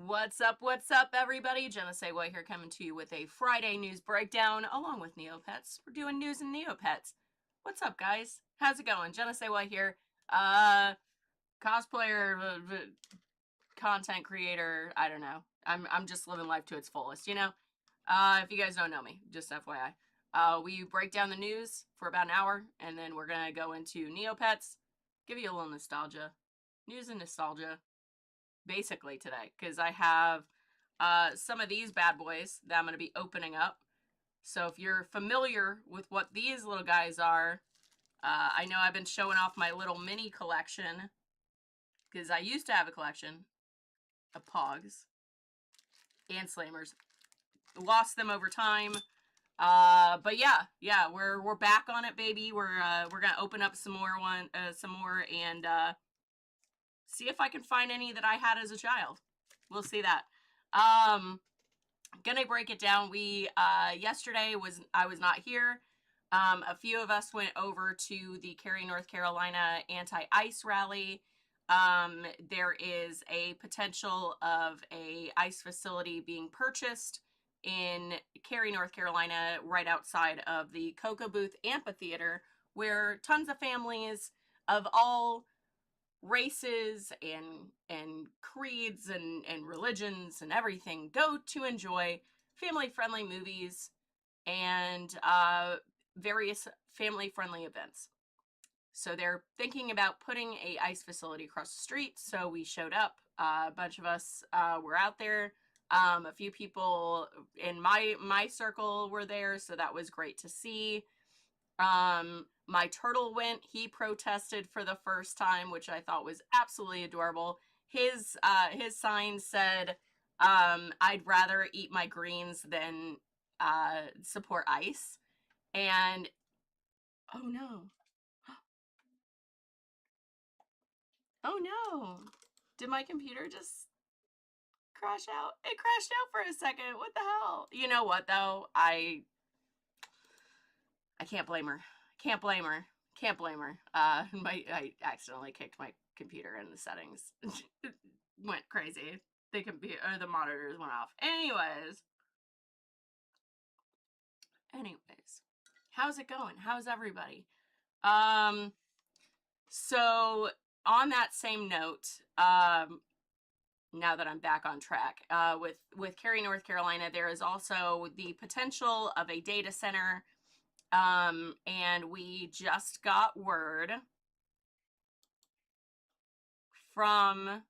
What's up, everybody? Jenna Say What here, coming to you with a Friday news breakdown along with Neopets. We're doing news and Neopets. What's up, guys? How's it going? Jenna Say What here. Cosplayer, content creator, I don't know. I'm just living life to its fullest, you know? If you guys don't know me, just FYI. We break down the news for about an hour, and then we're gonna go into Neopets, give you a little nostalgia. News and nostalgia. Basically today, because I have some of these bad boys that I'm going to be opening up. So if you're familiar with what these little guys are, I know I've been showing off my little mini collection, because I used to have a collection of Pogs and Slammers. Lost them over time. But yeah, we're back on it, baby. We're gonna open up some more and see if I can find any that I had as a child. We'll see that. Gonna break it down. We yesterday I was not here. A few of us went over to the Cary, North Carolina anti-ice rally. There is a potential of a ice facility being purchased in Cary, North Carolina, right outside of the Cocoa Booth Amphitheater, where tons of families of all races and creeds and religions and everything go to enjoy family-friendly movies and various family-friendly events. So they're thinking about putting a ice facility across the street, so we showed up. A bunch of us were out there. A few people in my circle were there, so that was great to see. My turtle went. He protested for the first time, which I thought was absolutely adorable. His sign said, I'd rather eat my greens than support ice. And oh no. Oh no. Did my computer just crash out? It crashed out for a second. What the hell? You know what though? I can't blame her. Can't blame her. Can't blame her. I accidentally kicked my computer in the settings. It went crazy. The monitors went off. Anyways, how's it going? How's everybody? So on that same note, now that I'm back on track, with Cary, North Carolina, there is also the potential of a data center. And we just got word from,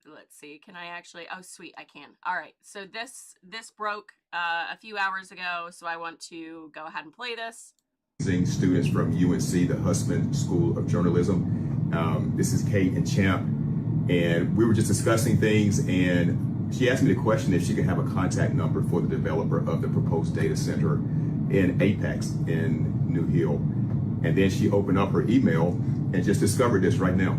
let's see, can I actually, oh sweet, I can. All right, so this broke a few hours ago, so I want to go ahead and play this. Students from UNC, the Hussman School of Journalism. This is Kate and Champ, and we were just discussing things, and she asked me the question if she could have a contact number for the developer of the proposed data center in Apex in New Hill. And then she opened up her email and just discovered this right now.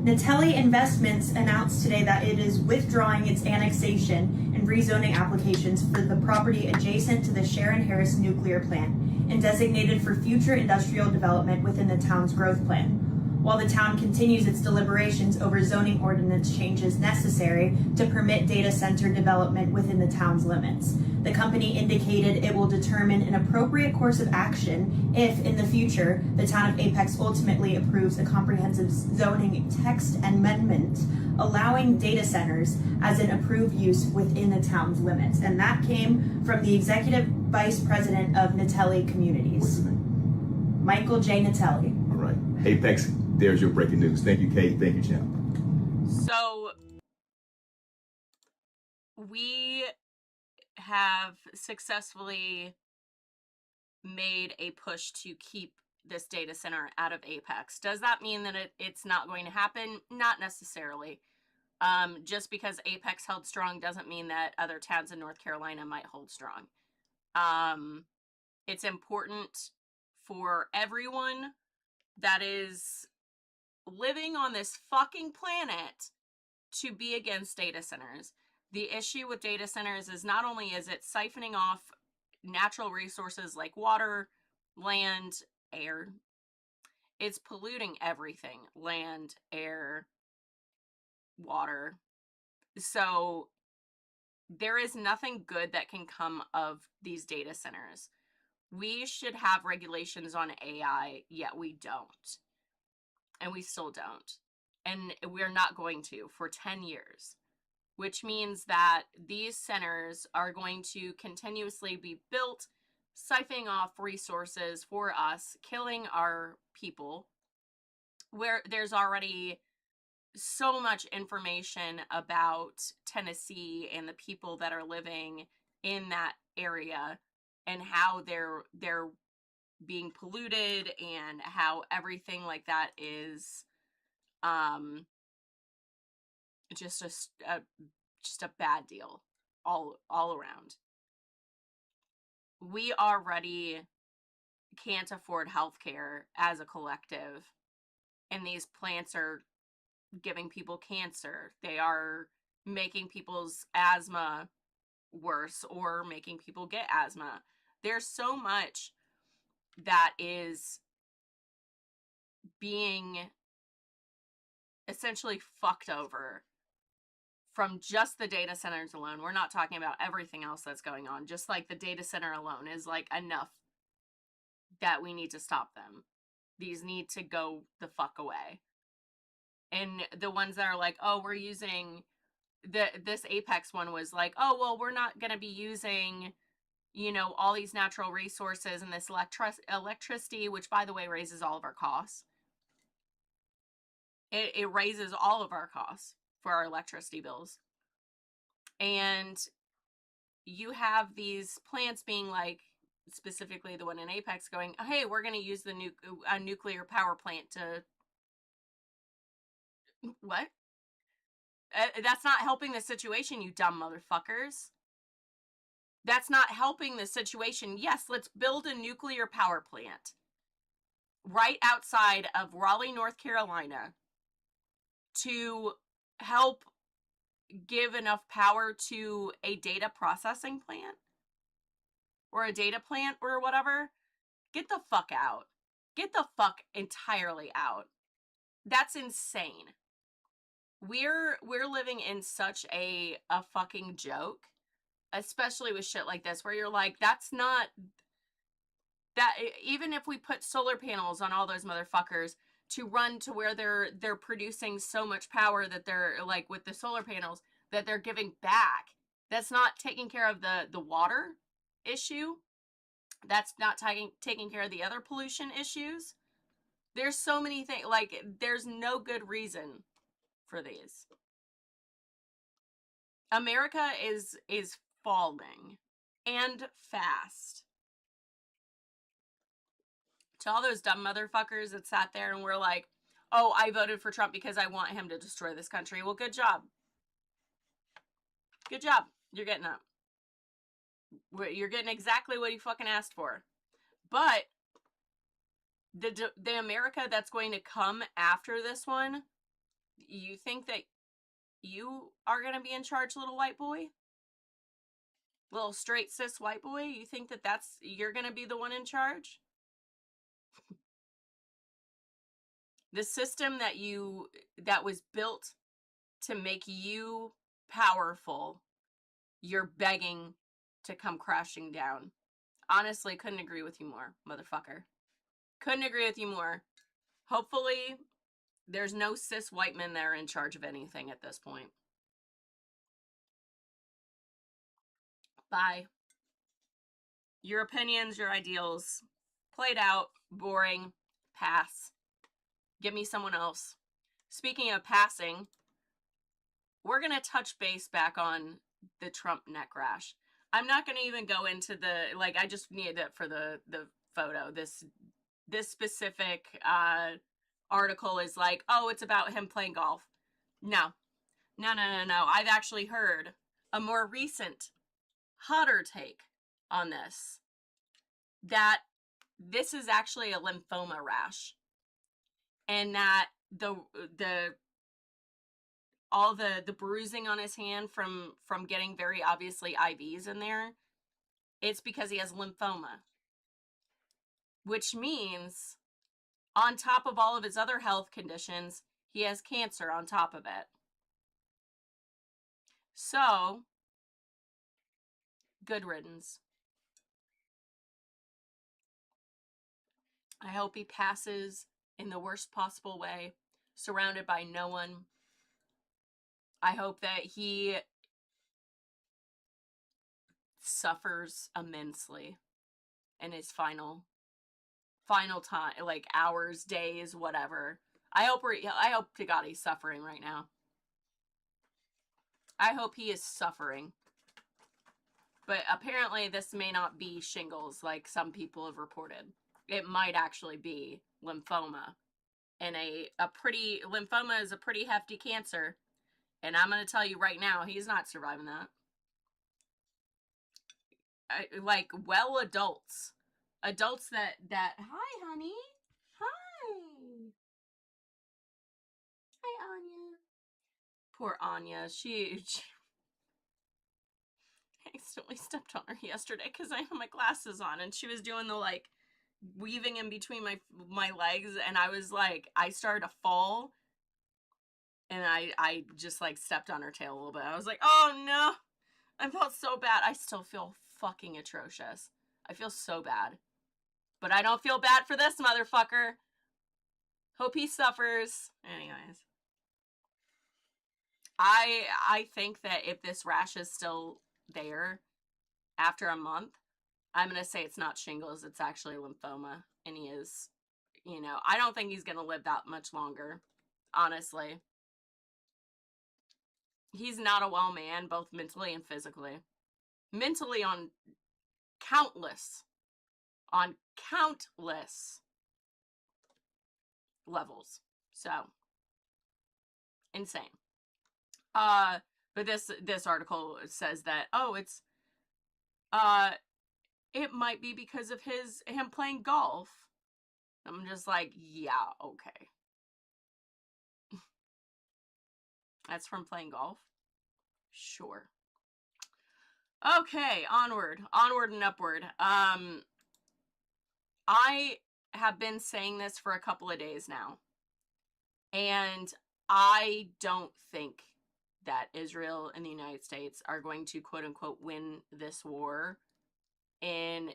Natelli Investments announced today that it is withdrawing its annexation and rezoning applications for the property adjacent to the Sharon Harris nuclear plant and designated for future industrial development within the town's growth plan, while the town continues its deliberations over zoning ordinance changes necessary to permit data center development within the town's limits. The company indicated it will determine an appropriate course of action if, in the future, the town of Apex ultimately approves a comprehensive zoning text amendment allowing data centers as an approved use within the town's limits. And that came from the Executive Vice President of Natelli Communities. What's his name? Michael J. Natelli. All right. Apex, there's your breaking news. Thank you, Kate. Thank you, Champ. So we have successfully made a push to keep this data center out of Apex. Does that mean that it's not going to happen? Not necessarily. Just because Apex held strong doesn't mean that other towns in North Carolina might hold strong. It's important for everyone that is living on this fucking planet to be against data centers. The issue with data centers is not only is it siphoning off natural resources like water, land, air, it's polluting everything. Land, air, water. So there is nothing good that can come of these data centers. We should have regulations on AI, yet we don't. And we still don't. And we're not going to for 10 years, which means that these centers are going to continuously be built, siphoning off resources for us, killing our people, where there's already so much information about Tennessee and the people that are living in that area and how they're being polluted and how everything like that is just a bad deal all around. We already can't afford healthcare as a collective, and these plants are giving people cancer. They are making people's asthma worse or making people get asthma. There's so much that is being essentially fucked over from just the data centers alone. We're not talking about everything else that's going on. Just like the data center alone is like enough that we need to stop them. These need to go the fuck away. And the ones that are like, oh, we're using this Apex one was like, oh, well, we're not going to be using, all these natural resources and this electricity, which by the way raises all of our costs. It raises all of our costs for our electricity bills. And you have these plants being like, specifically the one in Apex, going, hey, we're going to use a nuclear power plant to... What? That's not helping the situation, you dumb motherfuckers. That's not helping the situation. Yes, let's build a nuclear power plant right outside of Raleigh, North Carolina, to help give enough power to a data processing plant or a data plant or whatever. Get the fuck out. Get the fuck entirely out. That's insane. We're living in such a fucking joke, especially with shit like this, where you're like, that's not that. Even if we put solar panels on all those motherfuckers to run to where they're producing so much power that they're like, with the solar panels that they're giving back, that's not taking care of the water issue. That's not taking care of the other pollution issues. There's so many things, like, there's no good reason for these. America is falling, and fast. To all those dumb motherfuckers that sat there and were like, oh, I voted for Trump because I want him to destroy this country. Well, good job. Good job. You're getting up. You're getting exactly what you fucking asked for. But the America that's going to come after this one, you think that you are going to be in charge, little white boy? Little straight cis white boy? You think that you're going to be the one in charge? The system that was built to make you powerful, you're begging to come crashing down. Honestly, couldn't agree with you more, motherfucker. Couldn't agree with you more. Hopefully, there's no cis white men that are in charge of anything at this point. Bye. Your opinions, your ideals, played out, boring, pass. Give me someone else. Speaking of passing, we're going to touch base back on the Trump neck rash. I'm not going to even go into I just needed it for the photo. This specific article is like, oh, it's about him playing golf. No. I've actually heard a more recent, hotter take on this. That this is actually a lymphoma rash. And that all the bruising on his hand from getting very obviously IVs in there, it's because he has lymphoma. Which means, on top of all of his other health conditions, he has cancer on top of it. So, good riddance. I hope he passes in the worst possible way, surrounded by no one. I hope that he suffers immensely in his final time, like hours, days, whatever. I hope to God he's suffering right now. I hope he is suffering. But apparently this may not be shingles like some people have reported. It might actually be lymphoma. And lymphoma is a pretty hefty cancer. And I'm going to tell you right now, he's not surviving that. Adults. Adults that, hi, honey. Hi. Hi, Anya. Poor Anya. She I accidentally stepped on her yesterday because I had my glasses on and she was doing the like weaving in between my legs, and I was like, I started to fall and I just like stepped on her tail a little bit. I was like, oh no, I felt so bad. I still feel fucking atrocious. I feel so bad, but I don't feel bad for this motherfucker. Hope he suffers. Anyways, I think that if this rash is still there after a month, I'm going to say it's not shingles, it's actually lymphoma. And he is, I don't think he's going to live that much longer, honestly. He's not a well man, both mentally and physically. Mentally on countless levels. So, insane. But this article says that, it might be because of him playing golf. I'm just like, yeah, okay. That's from playing golf? Sure. Okay, onward and upward. I have been saying this for a couple of days now. And I don't think that Israel and the United States are going to quote unquote win this war in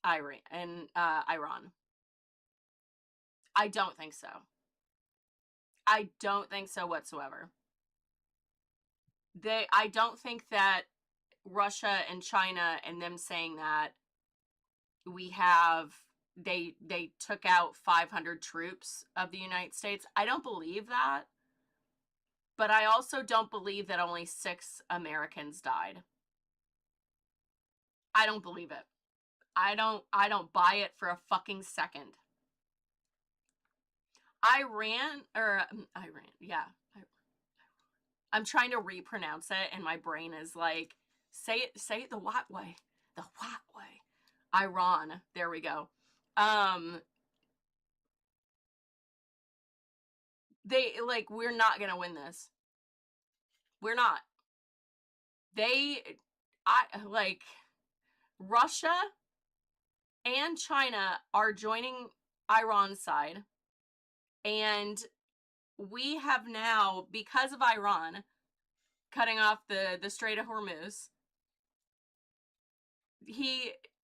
Iran. I don't think so. I don't think so whatsoever. I don't think that Russia and China and them saying that they took out 500 troops of the United States. I don't believe that. But I also don't believe that only 6 Americans died. I don't believe it. I don't buy it for a fucking second. Yeah. I'm trying to repronounce it and my brain is like, say it the white way. The white way. Iran. There we go. We're not gonna win this. We're not. Russia and China are joining Iran's side, and we have now, because of Iran cutting off the Strait of Hormuz,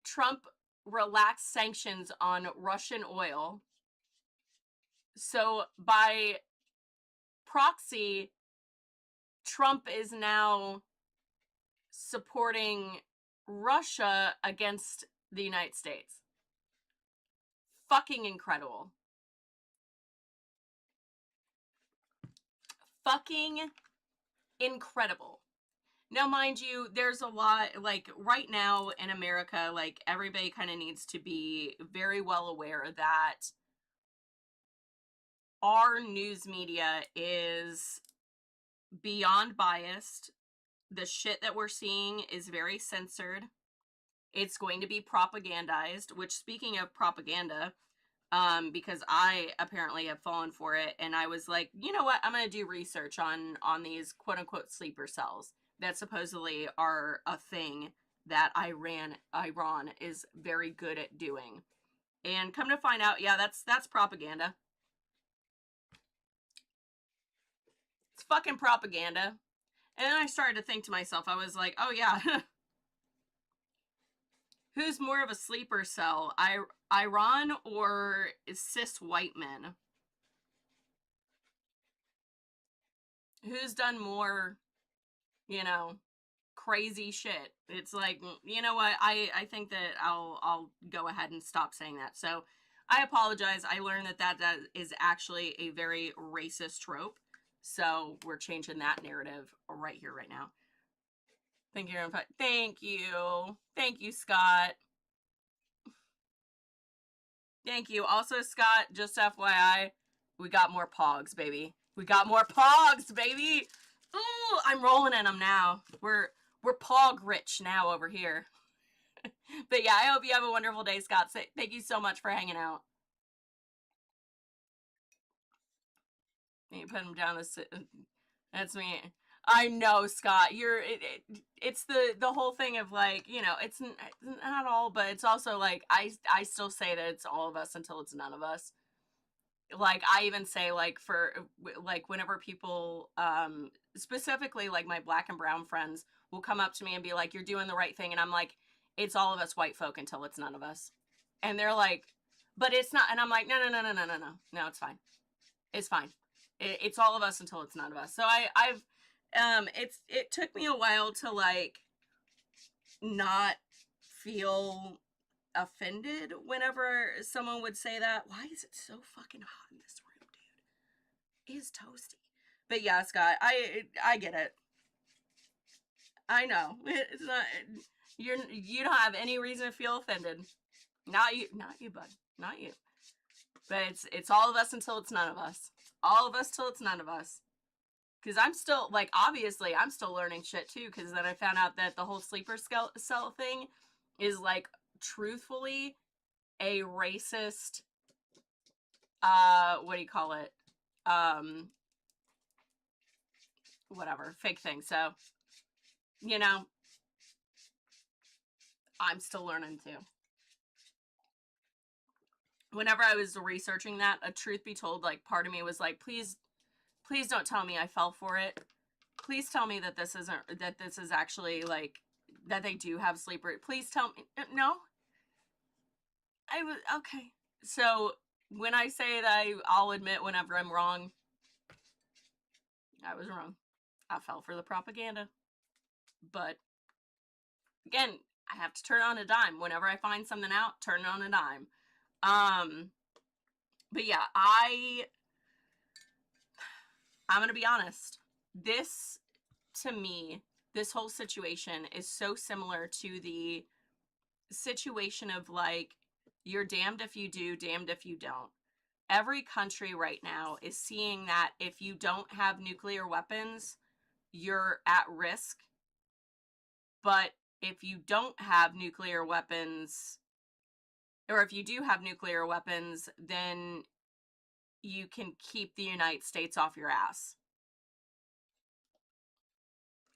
Trump relaxed sanctions on Russian oil. So by proxy, Trump is now supporting Russia against the United States. Fucking incredible. Fucking incredible. Now, mind you, there's a lot, like, right now in America, like, everybody kind of needs to be very well aware that our news media is beyond biased. The shit that we're seeing is very censored. It's going to be propagandized, which, speaking of propaganda, because I apparently have fallen for it, and I was like, you know what, I'm going to do research on these quote-unquote sleeper cells that supposedly are a thing that Iran is very good at doing. And come to find out, yeah, that's propaganda. It's fucking propaganda. And then I started to think to myself, I was like, oh yeah, who's more of a sleeper cell, Iran or cis white men? Who's done more, you know, crazy shit? It's like, you know what? I think that I'll go ahead and stop saying that. So I apologize. I learned that is actually a very racist trope. So we're changing that narrative right here, right now. Thank you. Thank you. Thank you, Scott. Thank you. Also, Scott, just FYI, we got more pogs, baby. We got more pogs, baby. Ooh, I'm rolling in them now. We're pog rich now over here. But yeah, I hope you have a wonderful day, Scott. Thank you so much for hanging out. You put him down this. That's me. I know, Scott. It's the whole thing of like, you know, it's not all, but it's also like I still say that it's all of us until it's none of us. Like I even say like for like whenever people specifically like my black and brown friends will come up to me and be like, you're doing the right thing, and I'm like, it's all of us white folk until it's none of us. And they're like, but it's not. And I'm like, no, it's fine. It's fine. It's all of us until it's none of us. So I've it took me a while to like not feel offended whenever someone would say that. Why is it so fucking hot in this room, dude? It is toasty. But yeah, Scott, I get it. I know. It's not you don't have any reason to feel offended. Not you, bud. Not you. But it's all of us until it's none of us. All of us till it's none of us. Because I'm still, like, obviously, I'm still learning shit, too. Because then I found out that the whole sleeper cell thing is, like, truthfully, a racist, what do you call it? Whatever, fake thing. So, you know, I'm still learning, too. Whenever I was researching that, a truth be told, like, part of me was like, please don't tell me I fell for it. Please tell me that this is actually like that they do have sleeper. Please tell me. No, I was okay. So when I say that I'll admit whenever I'm wrong, I was wrong. I fell for the propaganda. But again, I have to turn on a dime whenever I find something out. Turn it on a dime. But yeah, I'm gonna be honest. This, to me, this whole situation is so similar to the situation of like, you're damned if you do, damned if you don't. Every country right now is seeing that if you don't have nuclear weapons, you're at risk. But if you don't have nuclear weapons, or if you do have nuclear weapons, then you can keep the United States off your ass.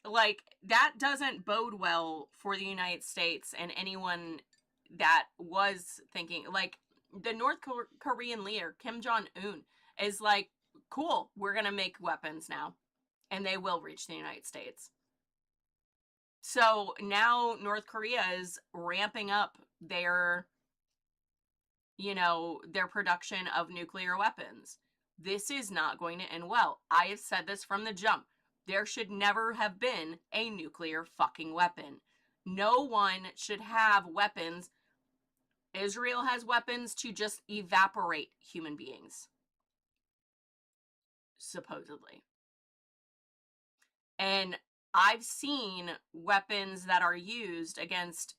Like, that doesn't bode well for the United States and anyone that was thinking, like, the North Korean leader, Kim Jong-un, is like, cool, we're going to make weapons now. And they will reach the United States. So now North Korea is ramping up their, you know, their production of nuclear weapons. This is not going to end well. I have said this from the jump. There should never have been a nuclear fucking weapon. No one should have weapons. Israel has weapons to just evaporate human beings. Supposedly. And I've seen weapons that are used against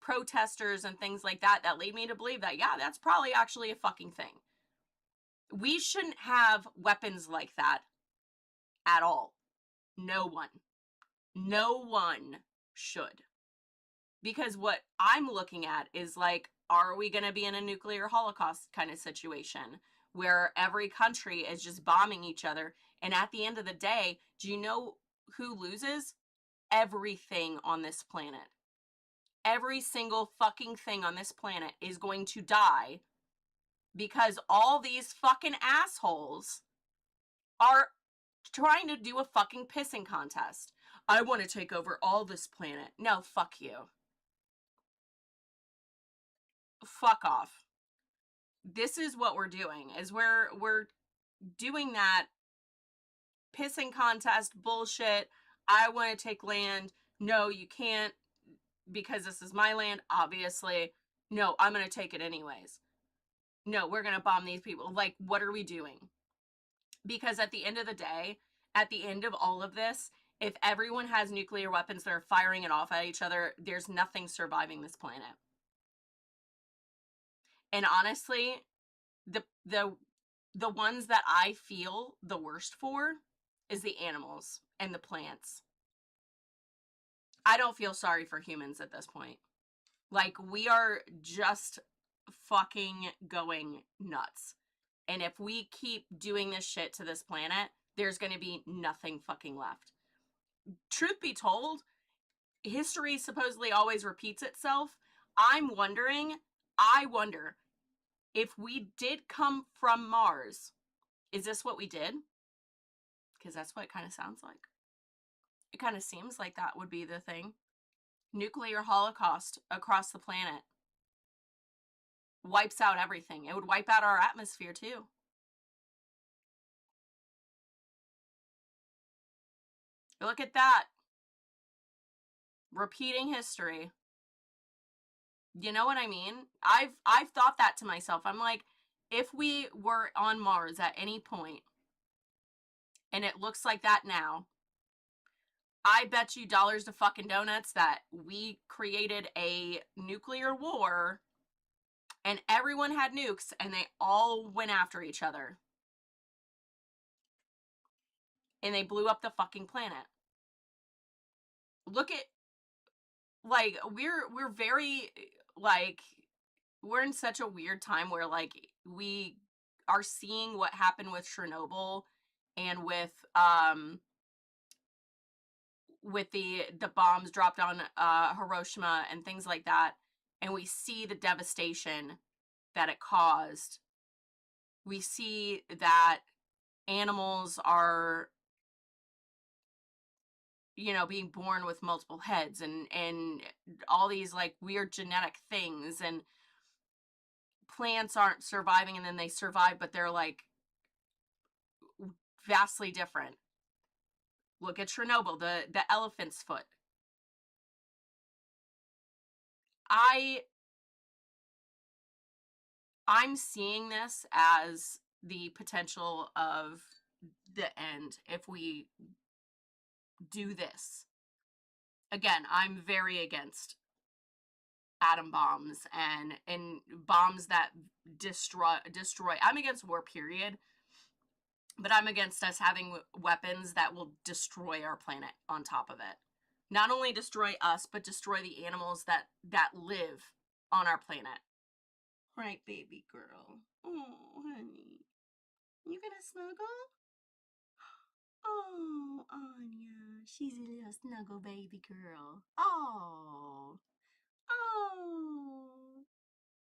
protesters and things like that that lead me to believe that, yeah, that's probably actually a fucking thing. We shouldn't have weapons like that at all. No one. No one should. Because what I'm looking at is like, are we going to be in a nuclear holocaust kind of situation where every country is just bombing each other? And at the end of the day, do you know who loses? Everything on this planet. Every single fucking thing on this planet is going to die because all these fucking assholes are trying to do a fucking pissing contest. I want to take over all this planet. No, fuck you. Fuck off. This is what we're doing, is we're doing that pissing contest bullshit. I want to take land. No, you can't, because this is my land, obviously. No, I'm going to take it anyways. No, we're going to bomb these people. Like, what are we doing? Because at the end of the day, at the end of all of this, if everyone has nuclear weapons that are firing it off at each other, there's nothing surviving this planet. And honestly, the ones that I feel the worst for is the animals and the plants. I don't feel sorry for humans at this point. Like, we are just fucking going nuts. And if we keep doing this shit to this planet, there's going to be nothing fucking left. Truth be told, history supposedly always repeats itself. I wonder, if we did come from Mars, is this what we did? Because that's what it kind of sounds like. It kind of seems like that would be the thing. Nuclear holocaust across the planet. Wipes out everything. It would wipe out our atmosphere too. Look at that. Repeating history. You know what I mean? I've thought that to myself. I'm like, if we were on Mars at any point, and it looks like that now, I bet you dollars to fucking donuts that we created a nuclear war and everyone had nukes and they all went after each other. And they blew up the fucking planet. Look at, like, we're very, like, we're in such a weird time where, like, we are seeing what happened with Chernobyl and with the bombs dropped on Hiroshima and things like that, and we see the devastation that it caused. We see that animals are, you know, being born with multiple heads and all these, like, weird genetic things, and plants aren't surviving, and then they survive, but they're, like, vastly different. Look at Chernobyl, the elephant's foot. I'm seeing this as the potential of the end if we do this. Again, I'm very against atom bombs and bombs that destroy. I'm against war, period. But I'm against us having weapons that will destroy our planet on top of it. Not only destroy us, but destroy the animals that live on our planet. Right, baby girl. Oh, honey. You gonna snuggle? Oh, Anya. She's a little snuggle baby girl. Oh. Oh.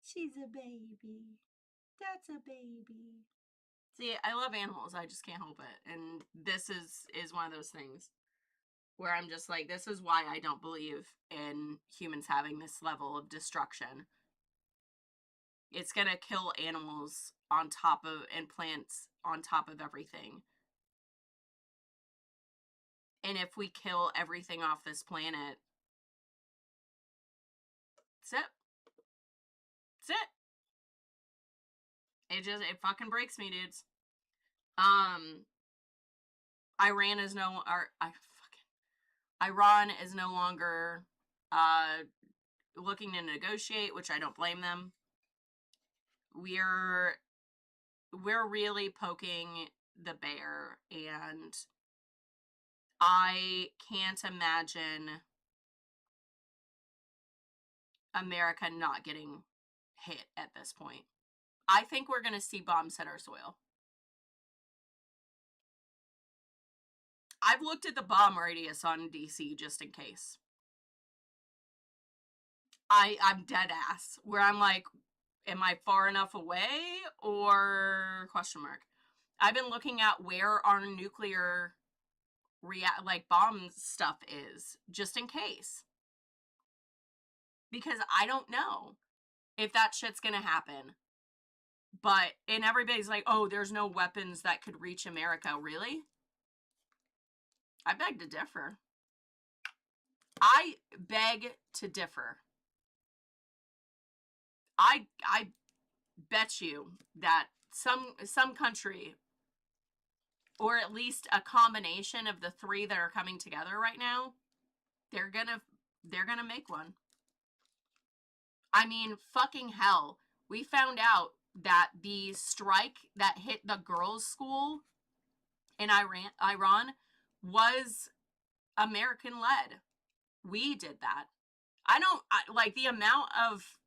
She's a baby. That's a baby. See, I love animals. I just can't help it. And this is one of those things where I'm just like, this is why I don't believe in humans having this level of destruction. It's gonna kill animals on top of, and plants on top of everything. And if we kill everything off this planet, that's it. That's it. It fucking breaks me, dudes. Iran is no, or Iran is no longer looking to negotiate, which I don't blame them. We're really poking the bear, and I can't imagine America not getting hit at this point. I think we're going to see bombs hit our soil. I've looked at the bomb radius on DC just in case. I'm dead ass, where I'm like, am I far enough away, or question mark? I've been looking at where our nuclear bomb stuff is, just in case. Because I don't know if that shit's gonna happen. And everybody's like, oh, there's no weapons that could reach America. Really? I beg to differ. I beg to differ. I bet you that some country, or at least a combination of the three that are coming together right now, they're gonna make one. I mean, fucking hell. We found out that the strike that hit the girls' school in Iran was American led. We did that. Like the amount of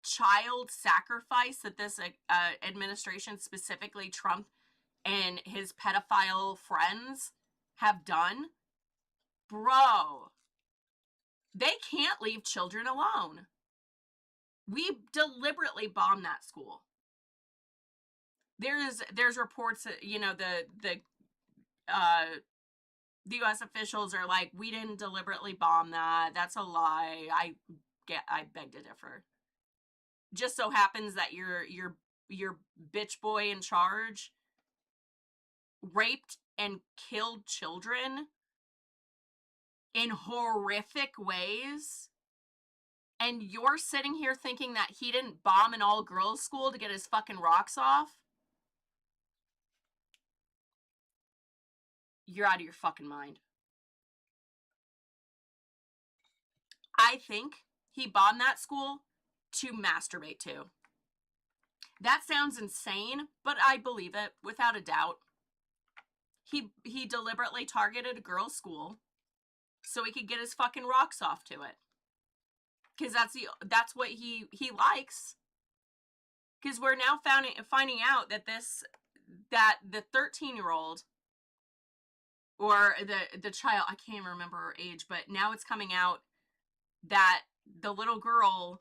child sacrifice that this administration, specifically Trump and his pedophile friends, have done. Bro, they can't leave children alone. We deliberately bombed that school. There's reports that, you know, the U.S. officials are like, we didn't deliberately bomb that. That's a lie. I beg to differ. Just so happens that your bitch boy in charge raped and killed children in horrific ways, and you're sitting here thinking that he didn't bomb an all-girls school to get his fucking rocks off? You're out of your fucking mind. I think he bombed that school to masturbate to. That sounds insane, but I believe it without a doubt. He deliberately targeted a girls' school so he could get his fucking rocks off to it. Because that's what he likes. Because we're now finding out that the 13-year-old, or the child, I can't even remember her age, but now it's coming out that the little girl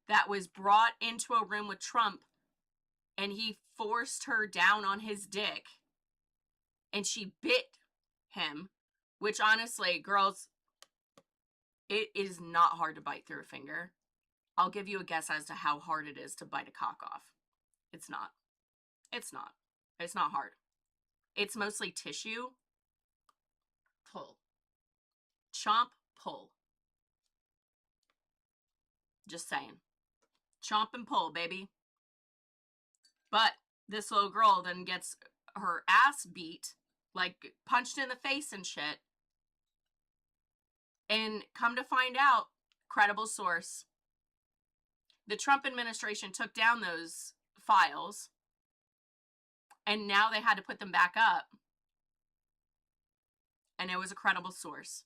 that was brought into a room with Trump and he forced her down on his dick and she bit him, which honestly, girls, it is not hard to bite through a finger. I'll give you a guess as to how hard it is to bite a cock off. It's not. It's not. It's not hard. It's mostly tissue. Pull. Chomp, pull. Just saying. Chomp and pull, baby. But this little girl then gets her ass beat, like punched in the face and shit. And come to find out, credible source, the Trump administration took down those files and now they had to put them back up. And it was a credible source.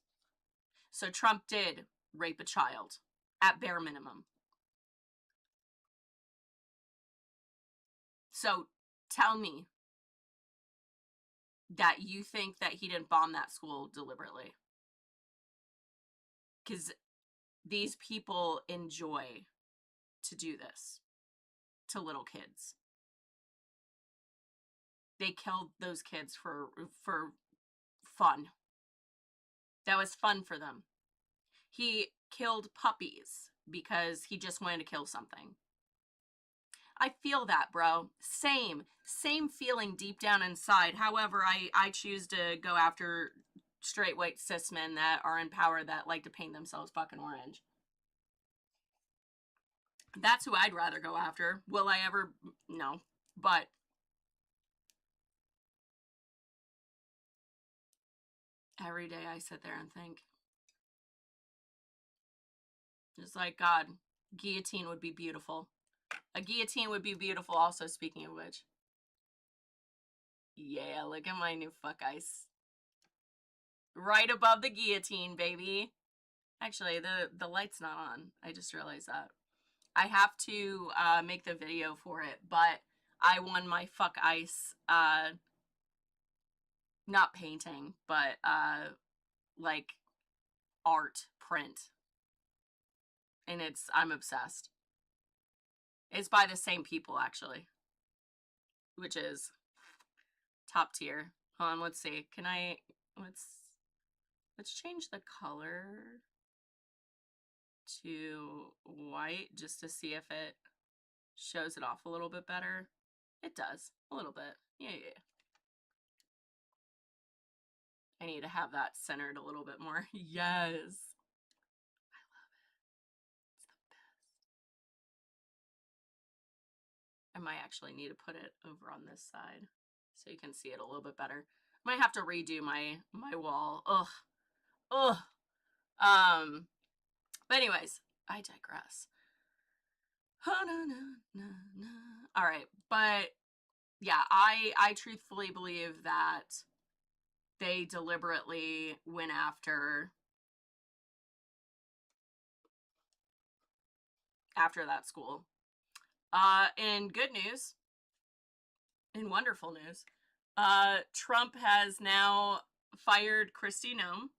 So Trump did rape a child, at bare minimum. So tell me that you think that he didn't bomb that school deliberately. Because these people enjoy to do this to little kids. They killed those kids for fun. That was fun for them. He killed puppies because he just wanted to kill something. I feel that, bro. Same feeling deep down inside. However, I choose to go after straight white cis men that are in power that like to paint themselves fucking orange. That's who I'd rather go after. Will I ever? No. But every day I sit there and think, just like, God, guillotine would be beautiful. A guillotine would be beautiful also, speaking of which. Yeah, look at my new fuck ice. Right above the guillotine, baby. Actually, the light's not on. I just realized that. I have to make the video for it, but I won my fuck ice, not painting, but like art print. And I'm obsessed. It's by the same people, actually. which is top tier. Hold on, let's see. Let's change the color to white just to see if it shows it off a little bit better. It does, a little bit. Yeah. I need to have that centered a little bit more. Yes. I love it. It's the best. I might actually need to put it over on this side so you can see it a little bit better. I might have to redo my wall. Ugh. But anyways, I digress. All right, but yeah, I truthfully believe that they deliberately went after that school. In good news, in wonderful news, Trump has now fired Kristi Noem,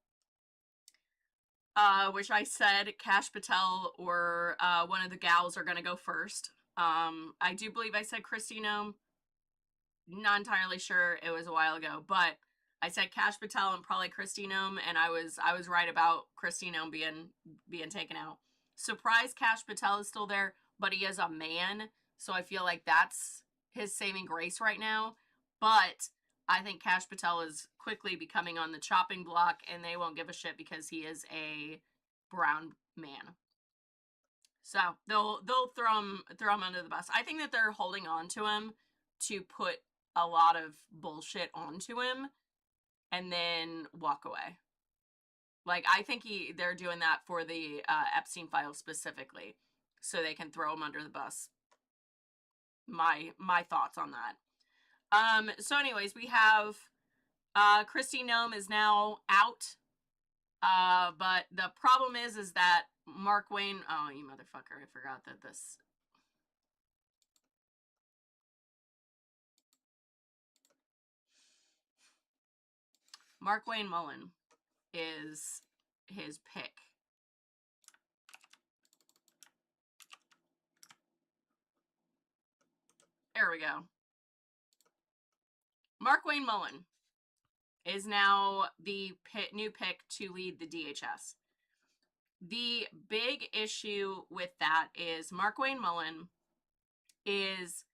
which I said Kash Patel or one of the gals are going to go first. I do believe I said Kristi Noem. Not entirely sure. It was a while ago, but I said Kash Patel and probably Kristi Noem, and I was right about Kristi Noem being taken out. Surprised Kash Patel is still there, but he is a man, so I feel like that's his saving grace right now. But I think Kash Patel is quickly becoming on the chopping block, and they won't give a shit because he is a brown man. So they'll throw him under the bus. I think that they're holding on to him to put a lot of bullshit onto him and then walk away. Like, I think they're doing that for the Epstein files specifically, so they can throw him under the bus. My thoughts on that. So anyways, we have Kristi Noem is now out. But the problem is that Mark Wayne, oh, you motherfucker, I forgot that this. Mark Wayne Mullen is his pick. There we go. Mark Wayne Mullen is now the new pick to lead the DHS. The big issue with that is Mark Wayne Mullen is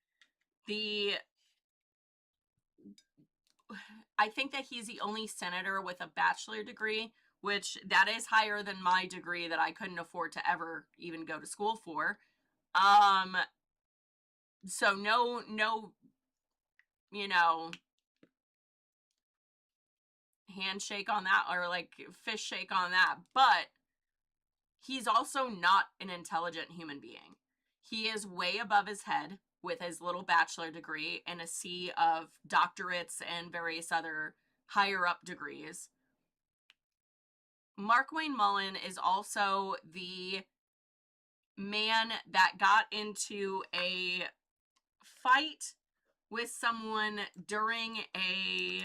I think that he's the only senator with a bachelor degree, which that is higher than my degree that I couldn't afford to ever even go to school for. So no, handshake on that, or like fish shake on that, but he's also not an intelligent human being. He is way above his head with his little bachelor degree and a sea of doctorates and various other higher up degrees. Mark Wayne Mullen is also the man that got into a fight with someone during a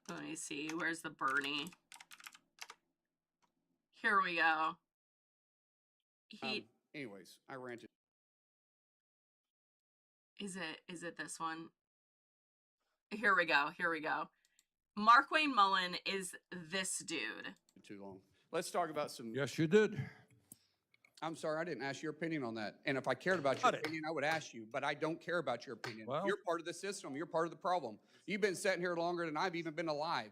let me see, where's the Bernie? Here we go. Anyways, I ranted. Is it this one? Here we go. Mark Wayne Mullen is this dude. Too long. Let's talk about some. Yes, you did. I'm sorry, I didn't ask your opinion on that. And if I cared about your opinion, I would ask you, but I don't care about your opinion. Well, you're part of the system. You're part of the problem. You've been sitting here longer than I've even been alive.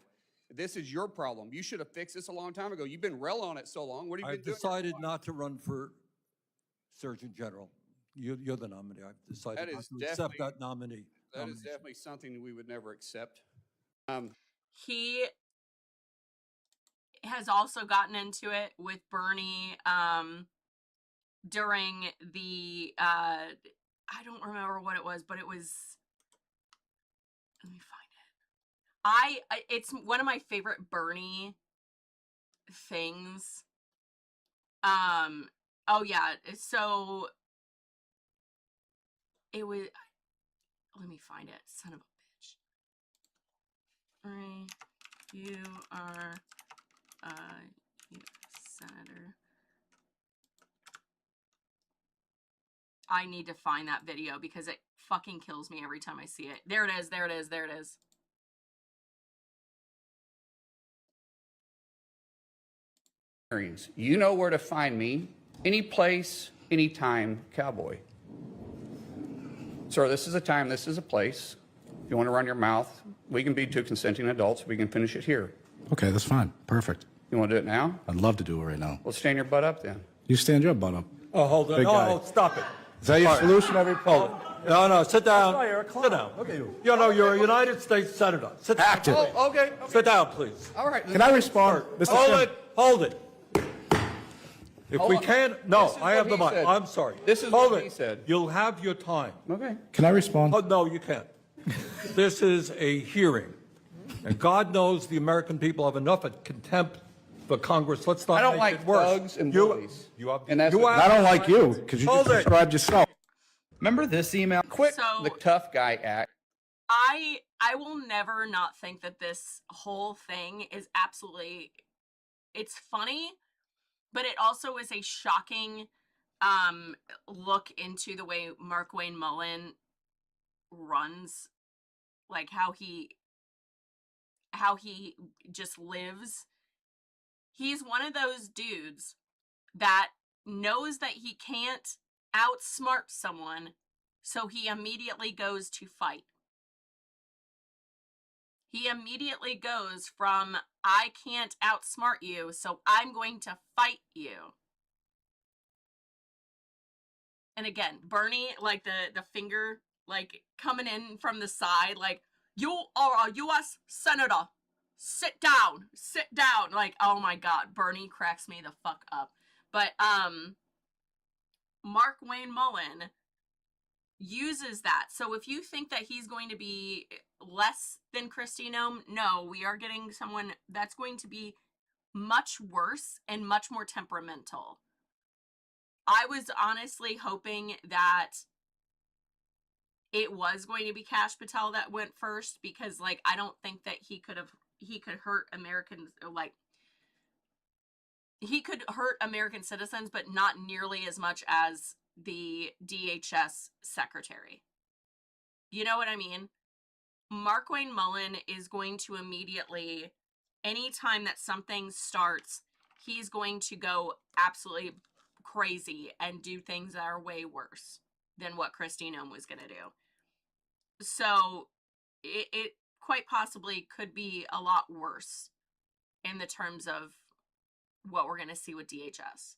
This is your problem. You should have fixed this a long time ago. You've been railing on it so long. What have you been doing? I've decided not to run for Surgeon General. You're the nominee. I've decided not to accept that nominee. That is definitely something we would never accept. He has also gotten into it with Bernie during the I don't remember what it was, but it was, let me find it. It's one of my favorite Bernie things. Oh yeah, so it was, let me find it, son of a bitch. You are a senator I need to find that video because it fucking kills me every time I see it. There it is, there it is, there it is. You know where to find me. Any place, anytime, cowboy. Sir, this is a time, this is a place. If you want to run your mouth, we can be two consenting adults. We can finish it here. Okay, that's fine. Perfect. You want to do it now? I'd love to do it right now. Well, stand your butt up then. You stand your butt up. Oh, hold on. Big guy. Oh, stop it. Is that your solution every Hold problem? it. No, sit down. Sit down. Look at you. You know, you're a United States Senator. Sit down. Active. Oh, okay. Sit down, please. All right. Can I respond? Mr. Hold Chairman? it. Hold it. If Hold we on. can't, no, This is I have what the he mic. said. I'm sorry. This is Hold what it. he said. You'll have your time. Okay. Can I respond? Oh, no, you can't. This is a hearing. And God knows the American people have enough of contempt for Congress. Let's not I don't make like it worse. thugs and bullies. You have, And that's you what- have I don't like you because you Hold just it. described yourself. Remember this email? Quit So- the tough guy act. I will never not think that this whole thing is absolutely, it's funny, but it also is a shocking look into the way Mark Wayne Mullen runs, like how he just lives. He's one of those dudes that knows that he can't outsmart someone, so he immediately goes to fight. He immediately goes from, I can't outsmart you, so I'm going to fight you. And again, Bernie, like the finger, like coming in from the side, like, you are a U.S. Senator. Sit down. Sit down. Like, oh my God, Bernie cracks me the fuck up. But, Mark Wayne Mullen uses that. So if you think that he's going to be less than Kristi Noem, no, we are getting someone that's going to be much worse and much more temperamental. I was honestly hoping that it was going to be Kash Patel that went first, because like I don't think that he could hurt Americans, like he could hurt American citizens, but not nearly as much as the DHS secretary. You know what I mean? Mark Wayne Mullen is going to immediately, anytime that something starts, he's going to go absolutely crazy and do things that are way worse than what Kristi Noem was going to do. So it quite possibly could be a lot worse in the terms of what we're going to see with DHS.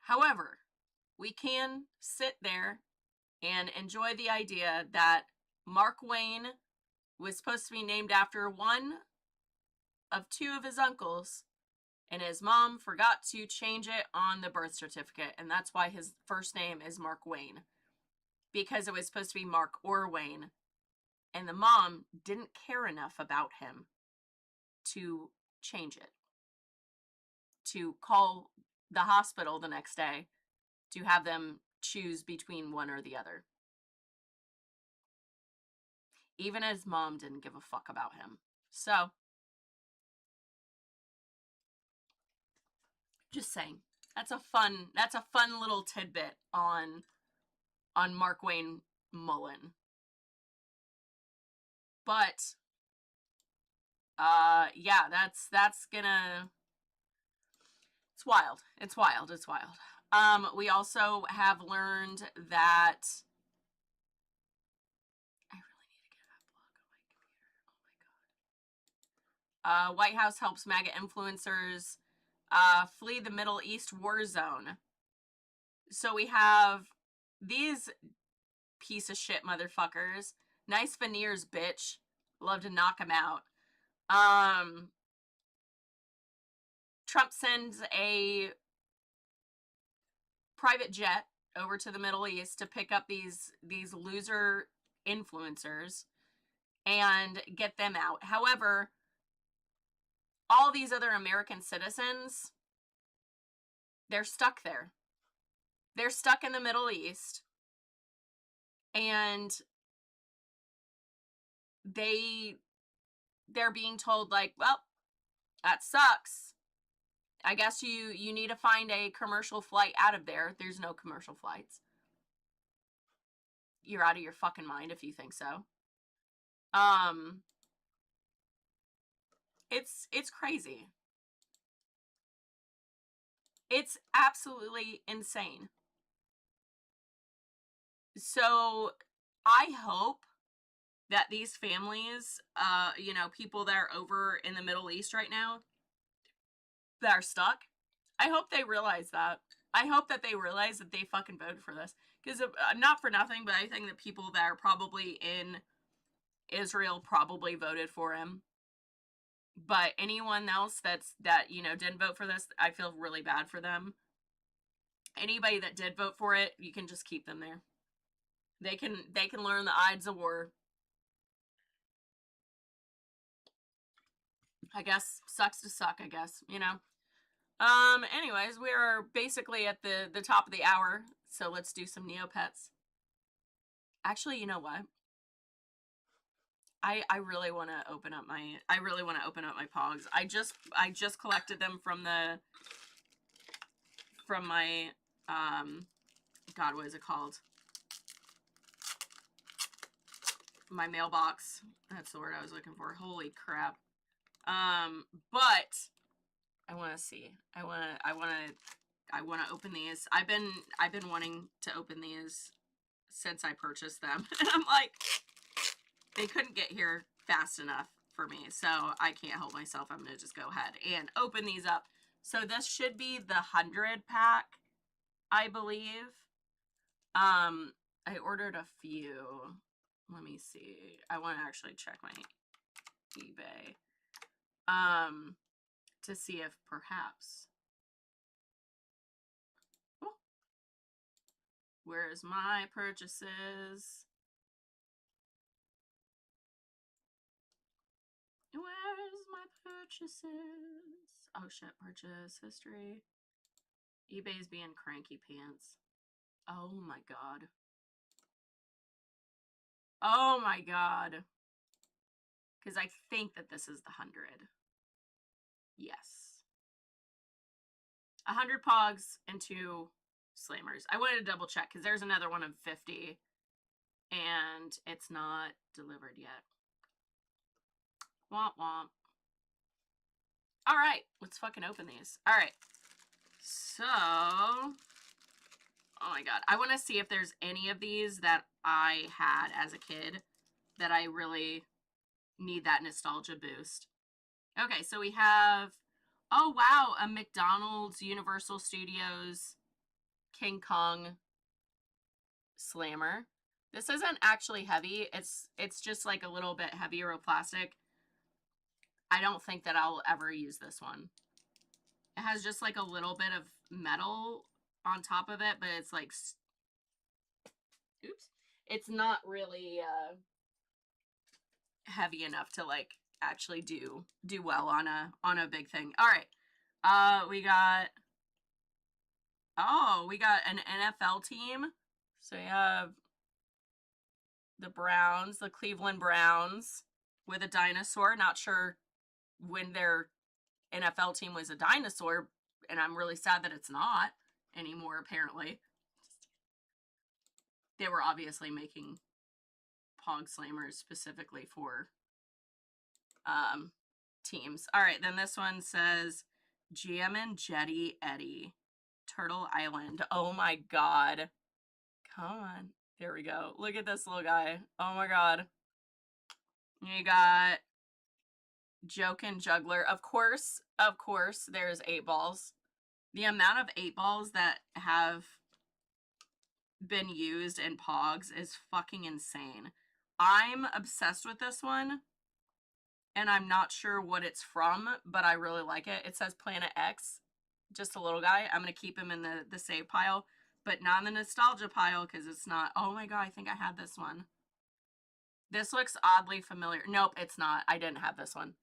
However, we can sit there and enjoy the idea that Mark Wayne was supposed to be named after one of two of his uncles, and his mom forgot to change it on the birth certificate, and that's why his first name is Mark Wayne, because it was supposed to be Mark or Wayne, and the mom didn't care enough about him to change it, to call the hospital the next day to have them choose between one or the other. Even his mom didn't give a fuck about him. So, just saying, that's a fun little tidbit on Mark Wayne Mullen. But yeah, that's gonna, it's wild. It's wild. It's wild. We also have learned that I really need to get that blog on my computer. Oh my God. White House helps MAGA influencers flee the Middle East war zone. So we have these piece of shit motherfuckers. Nice veneers, bitch. Love to knock them out. Trump sends a private jet over to the Middle East to pick up these loser influencers and get them out. However, all these other American citizens, they're stuck there. They're stuck in the Middle East, and they're being told, like, well, that sucks. I guess you need to find a commercial flight out of there. There's no commercial flights. You're out of your fucking mind if you think so. It's crazy. It's absolutely insane. So I hope that these families, you know, people that are over in the Middle East right now that are stuck, I hope they realize that. I hope that they realize that they fucking voted for this. Because not for nothing, but I think that people that are probably in Israel probably voted for him. But anyone else that you know didn't vote for this, I feel really bad for them. Anybody that did vote for it, you can just keep them there. They can learn the Ides of War. I guess sucks to suck, I guess, you know. Anyways, we are basically at the top of the hour, so let's do some Neopets. Actually, you know what? I really want to open up my pogs. I just collected them from my God, what is it called? My mailbox. That's the word I was looking for. Holy crap. But I want to see. I want to open these. I've been wanting to open these since I purchased them. And I'm like, they couldn't get here fast enough for me, so I can't help myself. I'm gonna just go ahead and open these up. So this should be the 100 pack, I believe. I ordered a few. Let me see. I want to actually check my eBay. To see if perhaps. Oh, where's my purchases? Where's my purchases? Oh shit, purchase history. eBay's being cranky pants. Oh my god. Oh my god. Because I think that this is the 100. Yes. 100 pogs and 2 slammers. I wanted to double check because there's another one of 50 and it's not delivered yet. Womp womp. Alright, let's fucking open these. Alright. So, oh my god. I want to see if there's any of these that I had as a kid that I really need that nostalgia boost. Okay, so we have, oh wow, a McDonald's Universal Studios King Kong Slammer. This isn't actually heavy. It's just like a little bit heavier with plastic. I don't think that I'll ever use this one. It has just like a little bit of metal on top of it, but it's like, oops, it's not really heavy enough to like actually do well on a big thing. All right, we got an NFL team. So we have the Browns, the Cleveland Browns with a dinosaur. Not sure when their NFL team was a dinosaur, and I'm really sad that it's not anymore, apparently. They were obviously making Pog Slammers specifically for teams. All right, then this one says Jammin' Jetty Eddie, Turtle Island. Oh my god. Come on. There we go. Look at this little guy. Oh my god. You got Jokin' Juggler. Of course, there's 8 balls. The amount of 8 balls that have been used in Pogs is fucking insane. I'm obsessed with this one, and I'm not sure what it's from, but I really like it. It says Planet X, just a little guy. I'm going to keep him in the save pile, but not in the nostalgia pile because it's not. Oh my god, I think I had this one. This looks oddly familiar. Nope, it's not. I didn't have this one.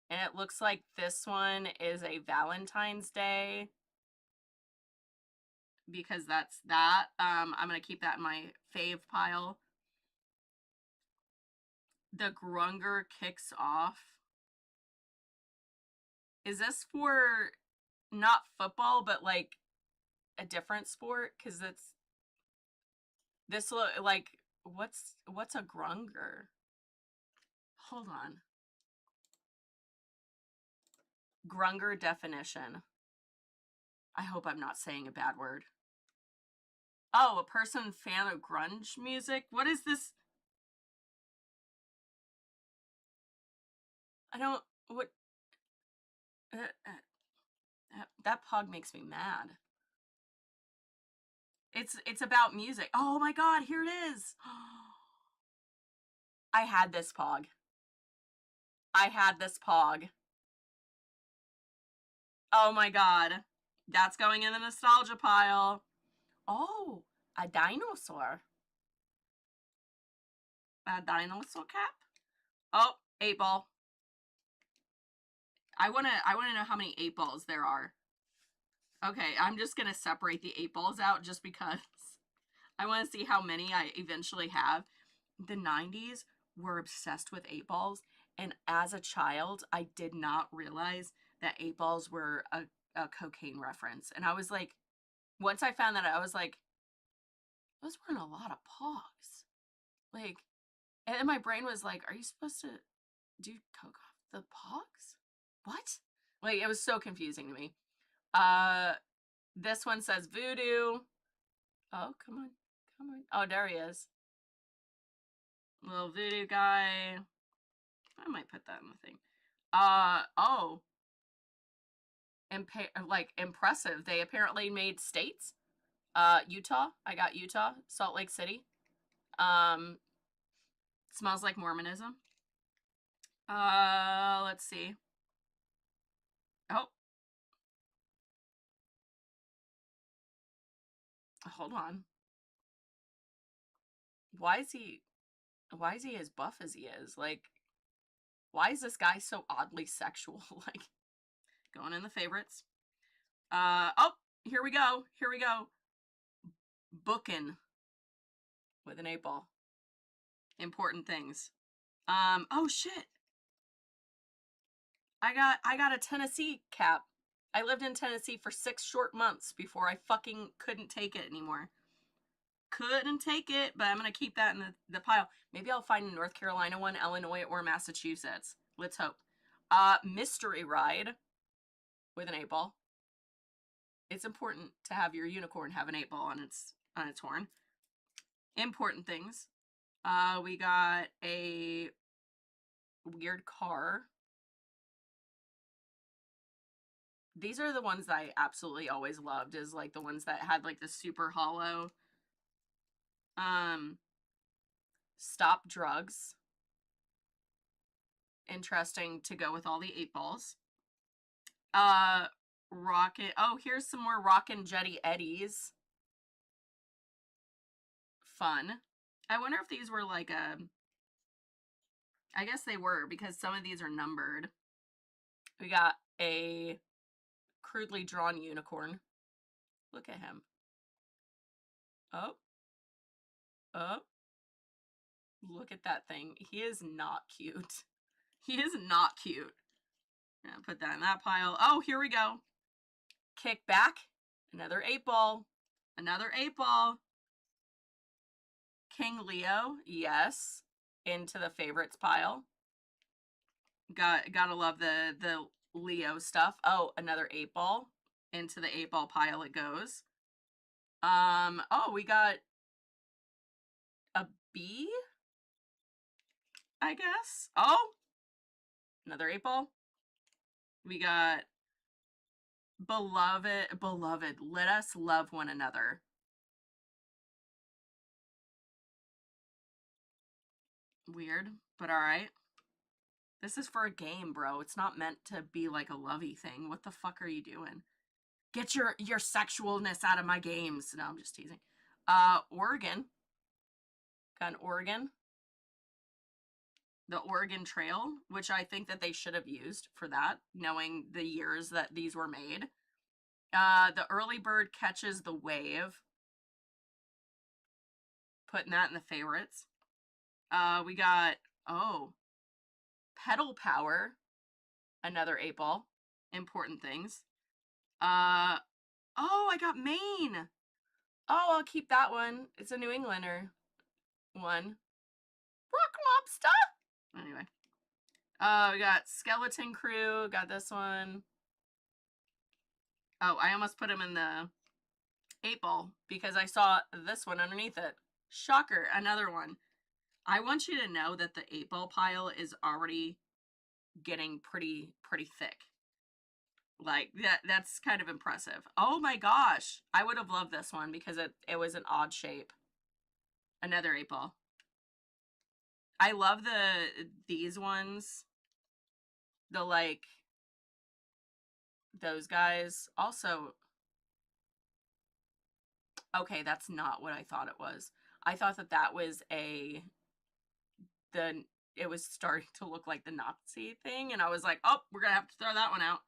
And it looks like this one is a Valentine's Day, because that's that. I'm going to keep that in my fave pile. The Grunger Kicks Off. Is this for not football, but like a different sport? Because it's this like what's a grunger? Hold on. Grunger definition. I hope I'm not saying a bad word. Oh, a person fan of grunge music? What is this? I don't what that pog makes me mad. It's about music. Oh my god, here it is. I had this pog. I had this pog. Oh my god. That's going in the nostalgia pile. Oh, a dinosaur. A dinosaur cap? Oh, 8-ball. I wanna know how many 8-balls there are. Okay, I'm just gonna separate the 8-balls out just because I want to see how many I eventually have. The 90s were obsessed with 8-balls, and as a child, I did not realize that 8-balls were a cocaine reference. And I was like, once I found that, I was like, those weren't a lot of pogs. Like, and then my brain was like, are you supposed to do coke off the pogs? What? Like, it was so confusing to me. This one says voodoo. Oh, come on. Come on. Oh, there he is. Little voodoo guy. I might put that in the thing. Oh. Like, impressive. They apparently made states. Utah. I got Utah. Salt Lake City. Smells like Mormonism. Let's see. Oh. Hold on. Why is he as buff as he is? Like, why is this guy so oddly sexual? Like, going in the favorites. Oh, here we go. Here we go. Bookin' with an 8-ball. Important things. Oh shit. I got a Tennessee cap. I lived in Tennessee for 6 short months before I fucking couldn't take it anymore. Couldn't take it, but I'm gonna keep that in the pile. Maybe I'll find a North Carolina one, Illinois, or Massachusetts. Let's hope. Mystery Ride with an 8-ball. It's important to have your unicorn have an 8-ball on its horn. Important things. We got a weird car. These are the ones that I absolutely always loved, is like the ones that had like the super hollow. Stop drugs. Interesting to go with all the 8-balls. Rocket. Oh, here's some more Rockin' Jetty Eddies. Fun. I wonder if these were like I guess they were, because some of these are numbered. We got a crudely drawn unicorn. Look at him. Oh. Oh. Look at that thing. He is not cute. He is not cute. Yeah, put that in that pile. Oh, here we go. Kick back. Another 8-ball. Another 8-ball. King Leo. Yes. Into the favorites pile. Gotta love the Leo stuff. Oh, another 8-ball. Into the 8-ball pile it goes. Oh, we got a bee, I guess. Oh, another 8-ball. We got beloved. Let us love one another. Weird, but all right. This is for a game, bro. It's not meant to be like a lovey thing. What the fuck are you doing? Get your sexualness out of my games. No, I'm just teasing. Oregon. Got an Oregon. The Oregon Trail, which I think that they should have used for that, knowing the years that these were made. The early bird catches the wave. Putting that in the favorites. We got, oh, pedal power. Another 8-ball important things. Oh, I got Maine. Oh, I'll keep that one. It's a New Englander one. Rock lobster. Anyway. We got Skeleton Crew. Got this one. Oh, I almost put him in the 8-ball because I saw this one underneath it. Shocker, another one. I want you to know that the 8-ball pile is already getting pretty thick. Like, that's kind of impressive. Oh my gosh. I would have loved this one because it was an odd shape. Another 8-ball. I love these ones. The, like, those guys. Also, okay, that's not what I thought it was. I thought that was it was starting to look like the Nazi thing, and I was like, oh, we're gonna have to throw that one out.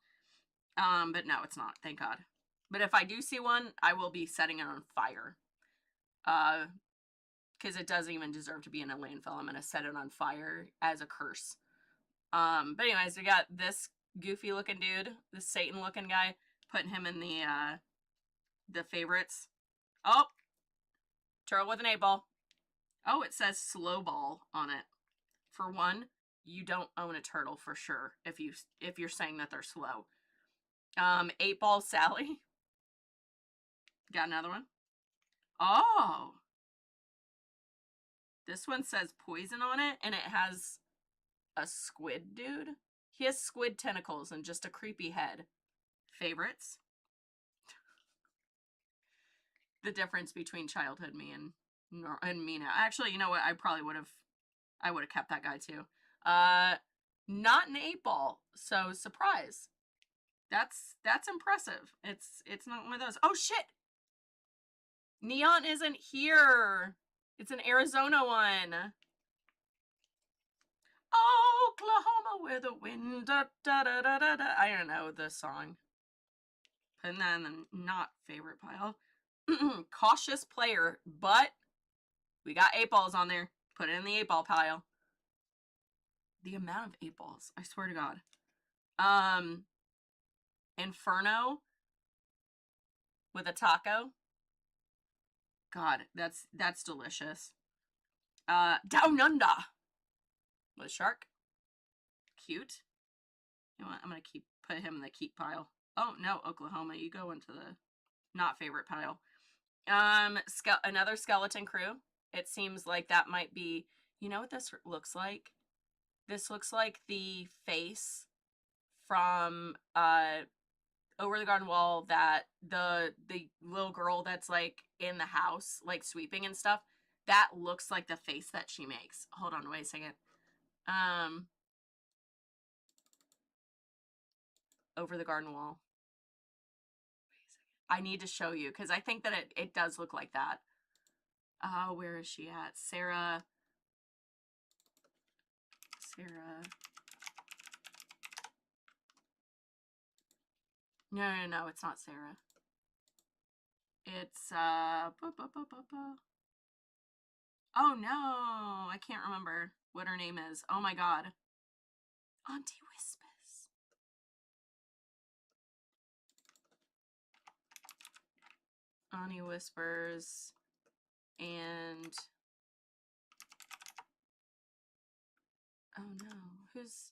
But no, it's not, thank God. But if I do see one, I will be setting it on fire. Because it doesn't even deserve to be in a landfill. I'm gonna set it on fire as a curse. But anyways, we got this goofy looking dude, this Satan looking guy, putting him in the favorites. Oh, turtle with an 8-ball. Oh, it says slow ball on it. For one, you don't own a turtle for sure if you're saying that they're slow. 8-ball Sally. Got another one. Oh. This one says poison on it, and it has a squid dude. He has squid tentacles and just a creepy head. Favorites. The difference between childhood me and me now. Actually, you know what? I would have kept that guy too. Not an 8-ball, so surprise. That's impressive. It's not one of those. Oh shit! Neon isn't here. It's an Arizona one. Oklahoma where the wind da da da da da da. I don't know the song. Putting that in the not favorite pile. Cautious player, but we got 8-balls on there. Put it in the 8-ball pile. The amount of 8-balls, I swear to God. Inferno with a taco. God, that's delicious. Down Under with a shark. Cute. You know what? I'm gonna put him in the keep pile. Oh no, Oklahoma, you go into the not favorite pile. Another Skeleton Crew. It seems like that might be. You know what this looks like? This looks like the face from Over the Garden Wall, that the little girl that's like in the house, like sweeping and stuff. That looks like the face that she makes. Hold on, wait a second. Over the Garden Wall. I need to show you because I think that it does look like that. Where is she at? Sarah. No, it's not Sarah. It's Oh no, I can't remember what her name is. Oh my God. Auntie Whispers. Auntie Whispers. And oh no, who's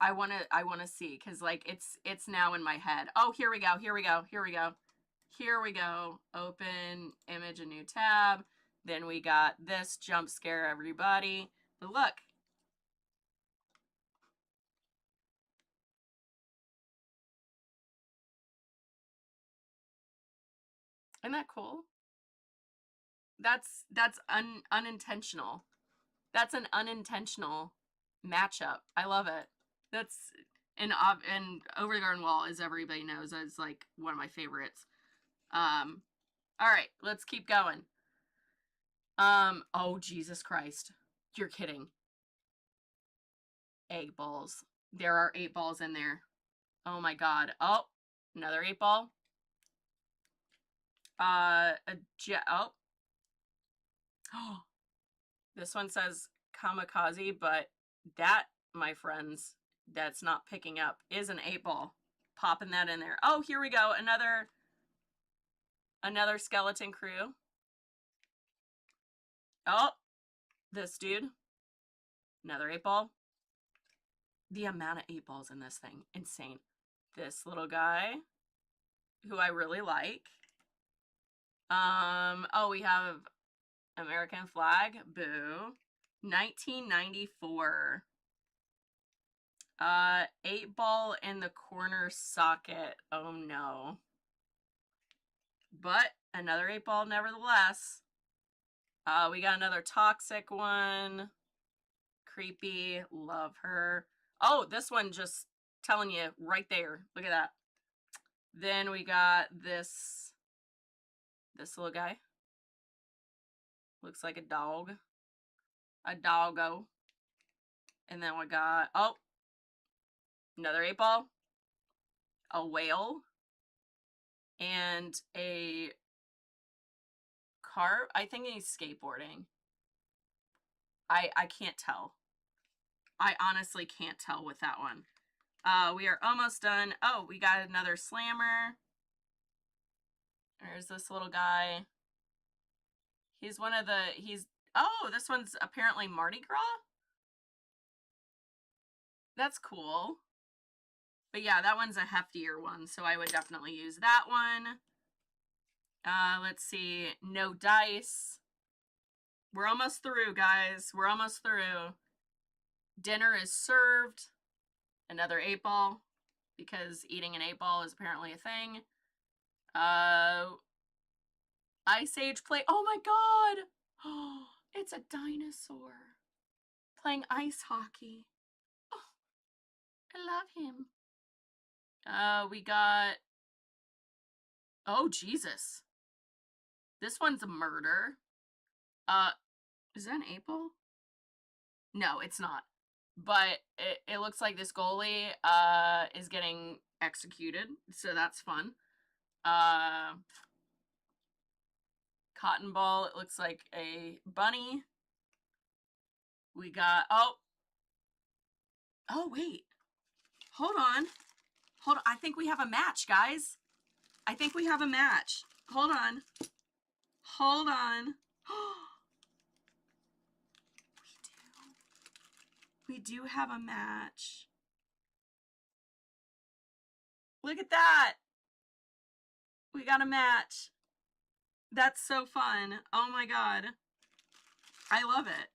I wanna see, because like it's now in my head. Oh, here we go. Open image, a new tab. Then we got this jump scare everybody. But look. Isn't that cool? That's unintentional. That's an unintentional matchup. I love it. That's and Over the Garden Wall, as everybody knows, is like one of my favorites. All right, let's keep going. Oh Jesus Christ, you're kidding. 8-balls. There are 8-balls in there. Oh my God. Oh, another 8-ball. Oh, this one says kamikaze, but that, my friends, that's not picking up is an 8-ball. Popping that in there. Oh, here we go. Another skeleton crew. Oh, this dude. Another 8-ball. The amount of 8-balls in this thing, insane. This little guy, who I really like. Oh, we have American flag. Boo. 1994. 8-ball in the corner socket. Oh no. But another 8-ball nevertheless. We got another toxic one. Creepy. Love her. Oh, this one just telling you right there. Look at that. Then we got this little guy. Looks like a dog. A doggo. And then we got, oh, another 8-ball. A whale. And a car. I think he's skateboarding. I can't tell. I honestly can't tell with that one. We are almost done. Oh, we got another slammer. There's this little guy. He's one of the, oh, this one's apparently Mardi Gras? That's cool. But yeah, that one's a heftier one, so I would definitely use that one. Let's see. No dice. We're almost through, guys. We're almost through. Dinner is served. Another 8-ball, because eating an 8-ball is apparently a thing. Ice Age play. Oh my god! Oh, it's a dinosaur playing ice hockey. Oh, I love him. We got, oh Jesus. This one's a murder. Is that an 8-ball? No, it's not. But it looks like this goalie is getting executed, so that's fun. Cotton ball, it looks like a bunny. We got, oh wait, hold on, I think we have a match, guys. I think we have a match. Hold on. We do have a match. Look at that. We got a match. That's so fun. Oh my god. I love it.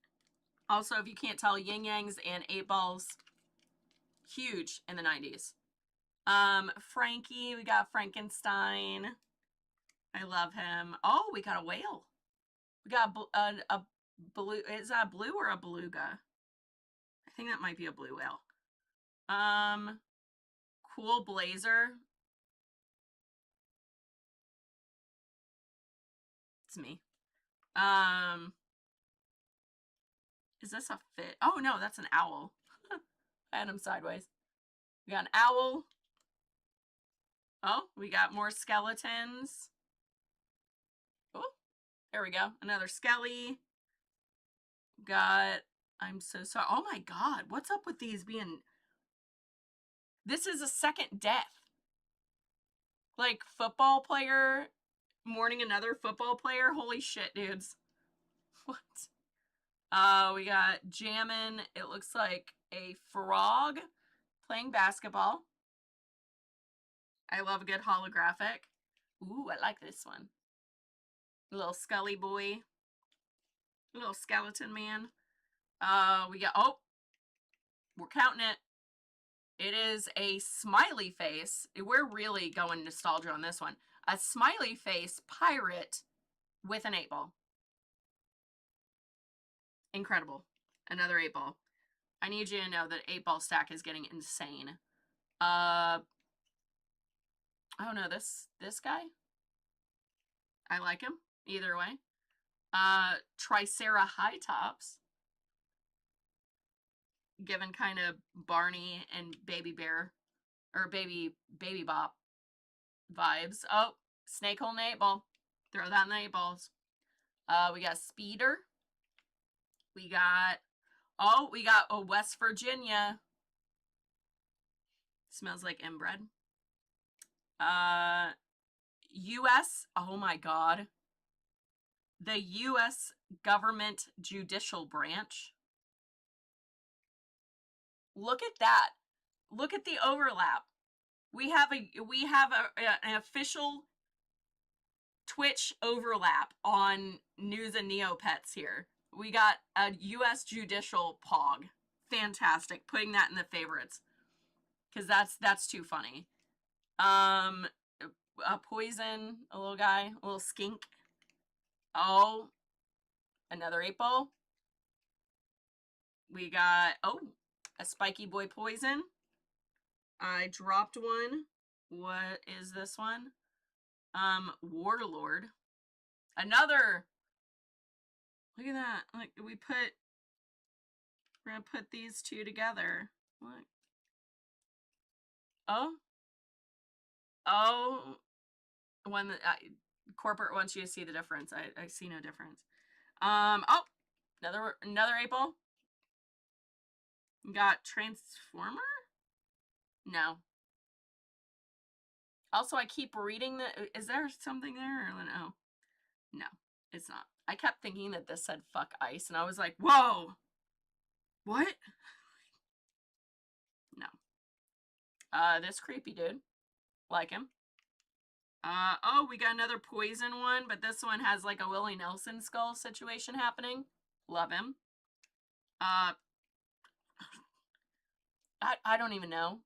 Also, if you can't tell, yin yangs and 8-balls, huge in the 90s. Frankie, we got Frankenstein. I love him. Oh, we got a whale. We got a blue, is that a blue or a beluga? I think that might be a blue whale. Cool blazer. It's me. Is this a fit? Oh no, that's an owl. I had him sideways. We got an owl. Oh, we got more skeletons. Oh, there we go. Another skelly. Got, I'm so sorry. Oh my god, what's up with these being... This is a second death. Like, football player mourning another football player? Holy shit, dudes. What? We got Jammin'. It looks like a frog playing basketball. I love a good holographic. Ooh, I like this one. A little Scully boy. A little skeleton man. We got, oh, we're counting it. It is a smiley face. We're really going nostalgia on this one. A smiley face pirate with an 8-ball. Incredible. Another 8-ball. I need you to know that 8-ball stack is getting insane. Oh no, this guy? I like him. Either way. Tricera High Tops. Given kind of Barney and Baby Bear, or Baby Bop vibes. Oh, Snake Hole and 8-ball. Throw that in the 8-balls. We got Speeder. We got, oh, we got a West Virginia. Smells like inbred. U.S. Oh my God. The U.S. government judicial branch. Look at that. Look at the overlap. We have an official Twitch overlap on News and Neopets here. We got a U.S. judicial pog. Fantastic. Putting that in the favorites. Because that's too funny. A poison, a little guy, a little skink. Oh, another 8-ball. We got, oh, a spiky boy poison. I dropped one. What is this one? Warlord. Another. Look at that. Like, we're gonna put these two together. Look. Oh, when the corporate wants you to see the difference. I see no difference. Oh, another 8-ball. Got Transformer? No. Also, I keep reading is there something there or no? No, it's not. I kept thinking that this said fuck ice, and I was like, whoa! What? No. This creepy dude. Like him. Oh, we got another poison one, but this one has like a Willie Nelson skull situation happening. Love him. I don't even know.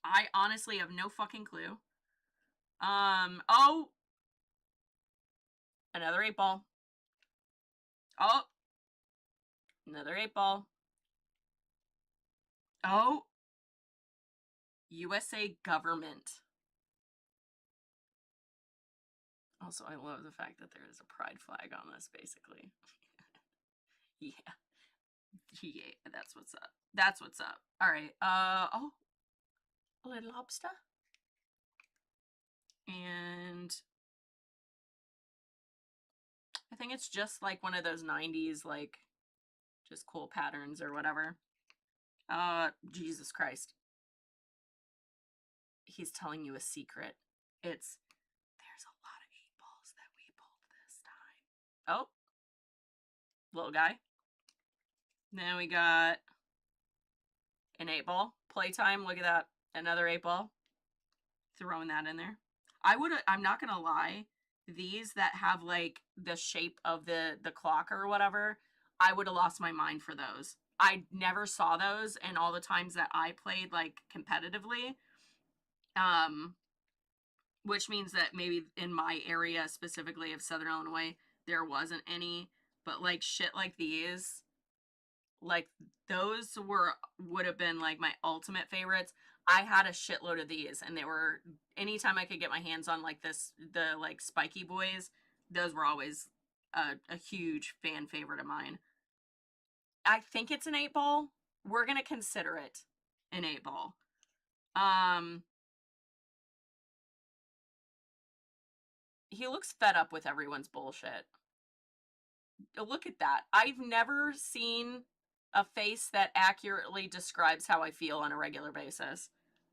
I honestly have no fucking clue. Oh. Another 8-ball. Oh. Another 8-ball. Oh. USA government. Also, I love the fact that there is a pride flag on this, basically. Yeah. Yeah, that's what's up. That's what's up. Alright, oh. A little lobster. And I think it's just like one of those 90s, like, just cool patterns or whatever. Jesus Christ. He's telling you a secret. There's a lot of 8-balls that we pulled this time. Oh. Little guy. Then we got an 8-ball. Playtime, look at that. Another 8-ball. Throwing that in there. I'm not gonna lie, these that have like the shape of the clock or whatever, I would have lost my mind for those. I never saw those, and all the times that I played like competitively, which means that maybe in my area specifically of Southern Illinois there wasn't any, but like shit like these, like those would have been like my ultimate favorites. I had a shitload of these, and they were, anytime I could get my hands on like the like spiky boys, those were always a huge fan favorite of mine. I think it's an 8-ball. We're gonna consider it an 8-ball. He looks fed up with everyone's bullshit. Look at that. I've never seen a face that accurately describes how I feel on a regular basis.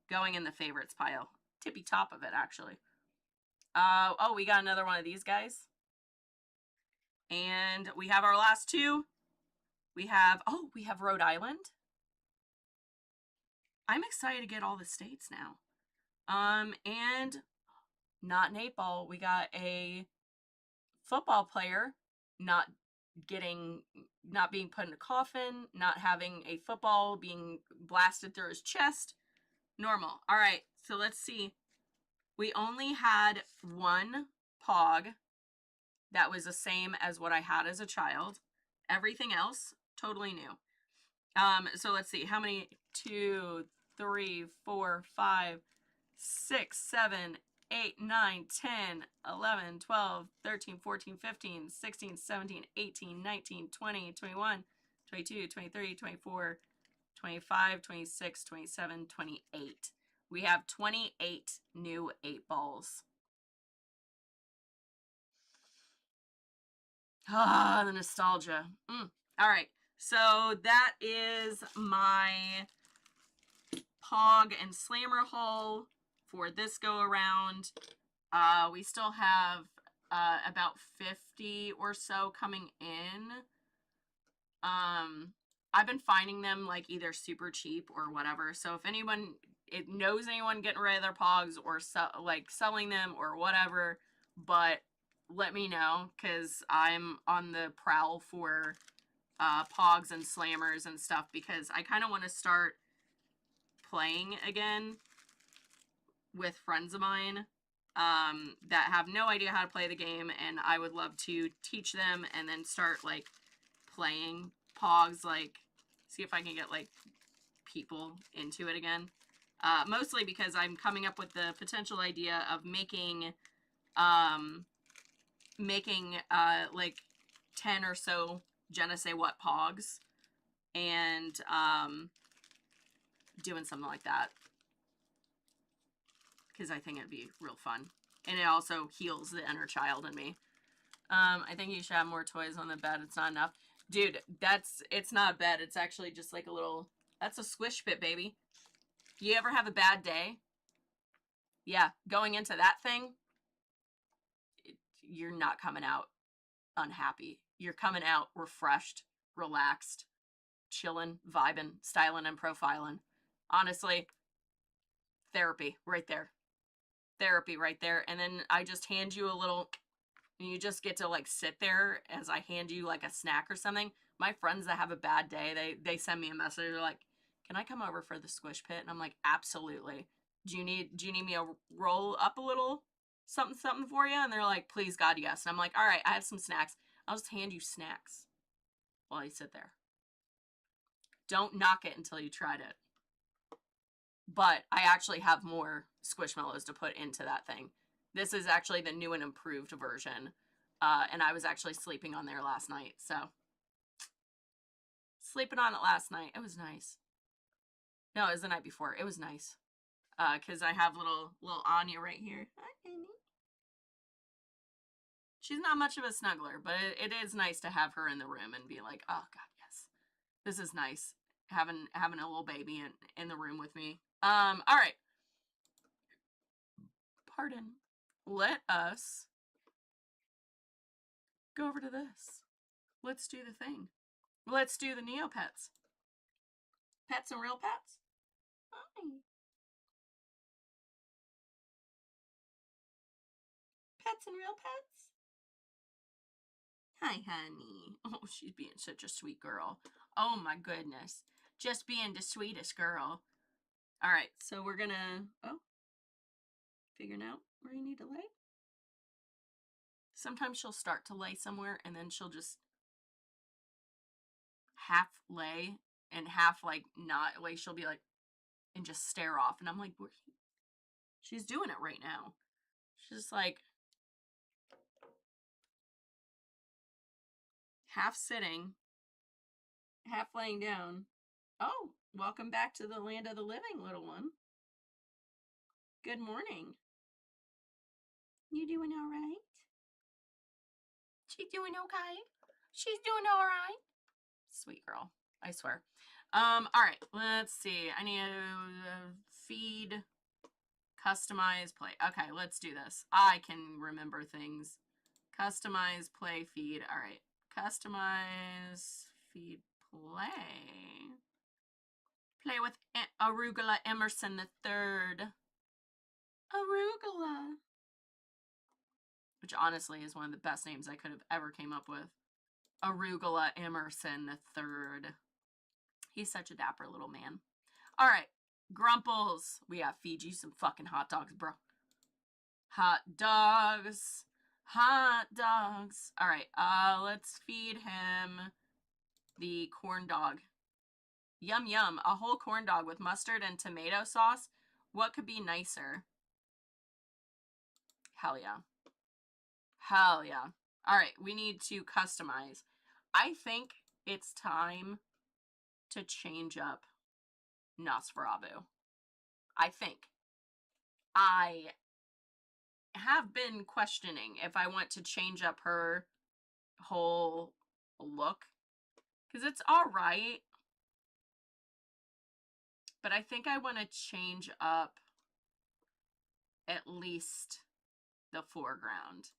Going in the favorites pile. Tippy top of it, actually. Oh, we got another one of these guys. And we have our last two. We have Rhode Island. I'm excited to get all the states now. And not an 8-ball. We got a football player not being put in a coffin, not having a football being blasted through his chest. Normal. All right, so let's see. We only had one pog that was the same as what I had as a child. Everything else, totally new. So let's see. How many? 2, 3, 4, 5, 6, 7, 8, 9, 10, 11, 12, 13, 14, 15, 16, 17, 18, 19, 20, 21, 22, 23, 24, 25, 26, 27, 28. We have 28 new 8-balls. Ah, the nostalgia. All right, so that is my Pog and Slammer haul for this go around. We still have about 50 or so coming in. I've been finding them like either super cheap or whatever. So if anyone knows anyone getting rid of their Pogs or like selling them or whatever, but let me know, because I'm on the prowl for Pogs and Slammers and stuff, because I kind of want to start playing again with friends of mine that have no idea how to play the game, and I would love to teach them and then start like playing Pogs, like see if I can get like people into it again. Mostly because I'm coming up with the potential idea of making like 10 or so je ne sais what Pogs, and doing something like that, because I think it'd be real fun, and it also heals the inner child in me. I think you should have more toys on the bed. It's not enough. Dude, it's not a bed. It's actually just like a little, that's a squish pit, baby. You ever have a bad day? Yeah, going into that thing, you're not coming out unhappy. You're coming out refreshed, relaxed, chilling, vibing, styling, and profiling. Honestly, therapy right there. Therapy right there. And then I just hand you a little, and you just get to like sit there as I hand you like a snack or something. My friends that have a bad day, they send me a message. They're like, "Can I come over for the squish pit?" And I'm like, "Absolutely. Do you need me to roll up a little something for you?" And they're like, "Please God, yes." And I'm like, "All right, I have some snacks. I'll just hand you snacks while you sit there. Don't knock it until you tried it." But I actually have more Squishmallows to put into that thing. This is actually the new and improved version. And I was actually sleeping on there last night. So, sleeping on it last night. It was nice. No, it was the night before. It was nice. Because I have little Anya right here. Hi, Amy. She's not much of a snuggler, but it is nice to have her in the room and be like, "Oh, God, yes. This is nice. Having a little baby in the room with me." All right. Pardon. Let us go over to this. Let's do the thing. Let's do the Neopets. Pets and real pets? Hi. Pets and real pets? Hi, honey. Oh, she's being such a sweet girl. Oh, my goodness. Just being the sweetest girl. All right, so we're gonna, figuring out where you need to lay. Sometimes she'll start to lay somewhere, and then she'll just half lay and half like not lay. She'll be like, and just stare off, and I'm like, she's doing it right now. She's just like half sitting, half laying down. Oh, welcome back to the land of the living, little one. Good morning. You doing all right? She doing okay? She's doing all right. Sweet girl, I swear. All right, let's see. I need to feed, customize, play. Okay, let's do this. I can remember things. Customize, play, feed. All right, customize, feed, play. Play with Arugula Emerson III. Arugula. Which honestly is one of the best names I could have ever came up with. Arugula Emerson III. He's such a dapper little man. All right, Grumples. We gotta feed you some fucking hot dogs, bro. Hot dogs. Hot dogs. All right, let's feed him the corn dog. Yum, yum. A whole corn dog with mustard and tomato sauce. What could be nicer? Hell yeah. Hell yeah. All right, we need to customize. I think it's time to change up Nosferatu. I think. I have been questioning if I want to change up her whole look, because it's all right. But I think I want to change up at least the foreground.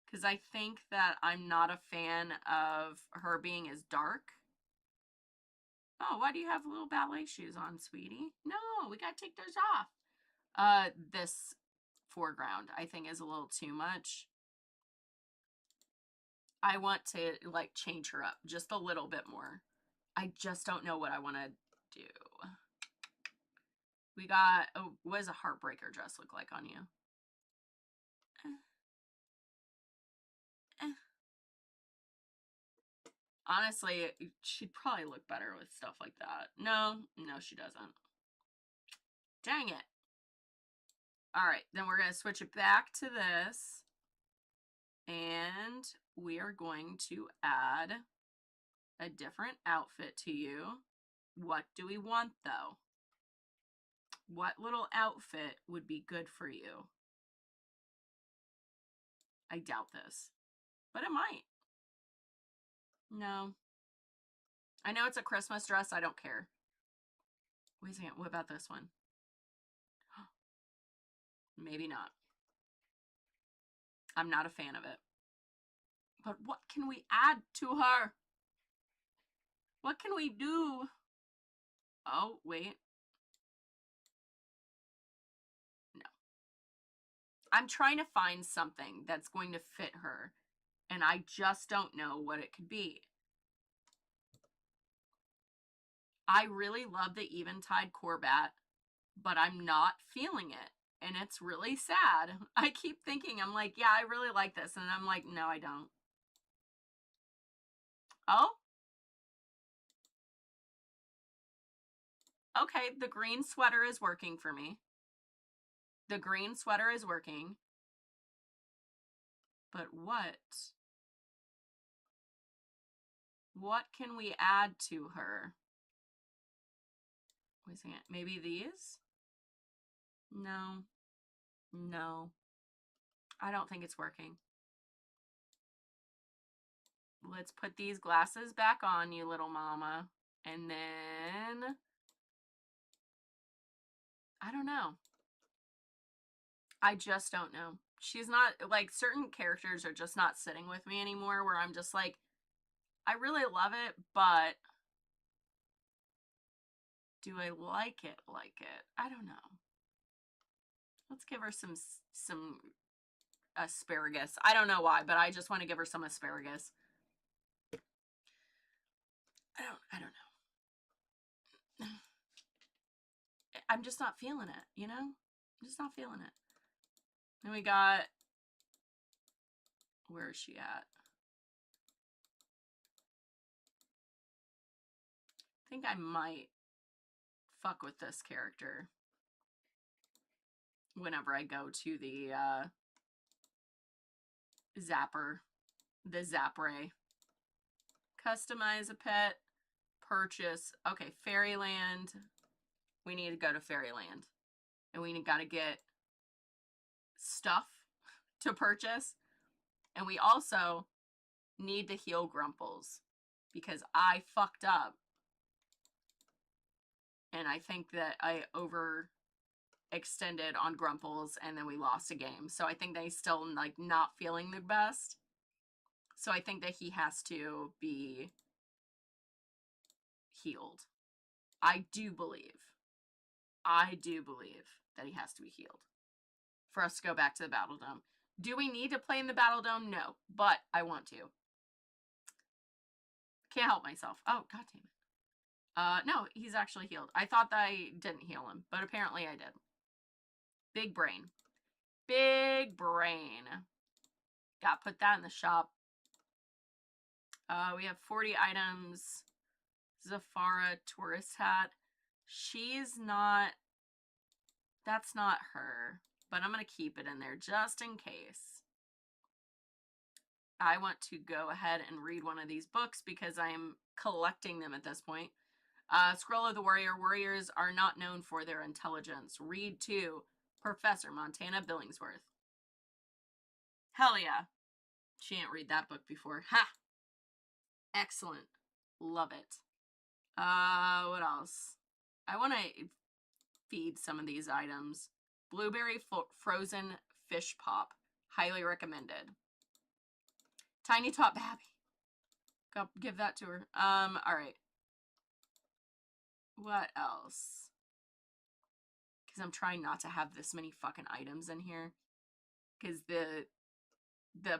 Because I think that I'm not a fan of her being as dark. Oh, why do you have little ballet shoes on, sweetie? No, we gotta take those off. This foreground, I think, is a little too much. I want to, like, change her up just a little bit more. I just don't know what I want to do. We got, oh, what does a heartbreaker dress look like on you? Honestly, she'd probably look better with stuff like that. No, she doesn't. Dang it. All right, then we're going to switch it back to this. And we are going to add a different outfit to you. What do we want, though? What little outfit would be good for you? I doubt this, but it might. No. I know it's a Christmas dress. I don't care. Wait a second. What about this one? Maybe not. I'm not a fan of it. But what can we add to her? What can we do? Oh, wait. No. I'm trying to find something that's going to fit her, and I just don't know what it could be. I really love the Eventide Corbat, but I'm not feeling it. And it's really sad. I keep thinking, I'm like, yeah, I really like this. And I'm like, no, I don't. Oh? Okay, the green sweater is working for me. The green sweater is working. But what? What can we add to her? Wait a second. Maybe these? No. No. I don't think it's working. Let's put these glasses back on, you little mama. And then... I don't know. I just don't know. She's not, like, certain characters are just not sitting with me anymore, where I'm just like, I really love it, but do I like it? I don't know. Let's give her some asparagus. I don't know why, but I just want to give her some asparagus. I don't know. I'm just not feeling it, you know? I'm just not feeling it. Then we got, where is she at? I think I might fuck with this character whenever I go to the Zapper, the Zapray. Customize a pet, purchase. Okay, Fairyland. We need to go to Fairyland. And we got to get stuff to purchase. And we also need to heal Grumples because I fucked up. And I think that I overextended on Grumples and then we lost a game. So I think they still, like, not feeling the best. So I think that he has to be healed. I do believe that he has to be healed for us to go back to the Battle Dome. Do we need to play in the Battle Dome? No, but I want to. Can't help myself. Oh, god damn it. No, he's actually healed. I thought that I didn't heal him, but apparently I did. Big brain. Big brain. Got put that in the shop. We have 40 items. Zafara tourist hat. She's not... That's not her. But I'm going to keep it in there just in case. I want to go ahead and read one of these books because I am collecting them at this point. Scroll of the Warrior. Warriors are not known for their intelligence. Read 2. Professor Montana Billingsworth. Hell yeah. She didn't read that book before. Ha! Excellent. Love it. What else? I want to feed some of these items. Blueberry frozen fish pop. Highly recommended. Tiny Tot Babby. Go give that to her. Alright. What else? Because I'm trying not to have this many fucking items in here. Because the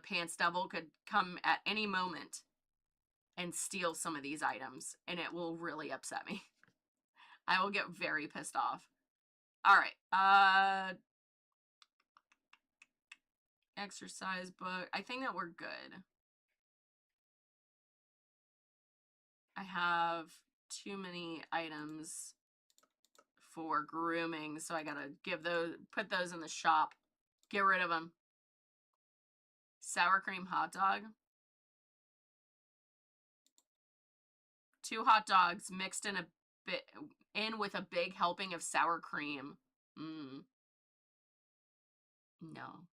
pants devil could come at any moment and steal some of these items. And it will really upset me. I will get very pissed off. Alright. Exercise book. I think that we're good. I have too many items for grooming, so I gotta put those in the shop. Get rid of them. Sour cream hot dog. 2 hot dogs mixed in with a big helping of sour cream. No.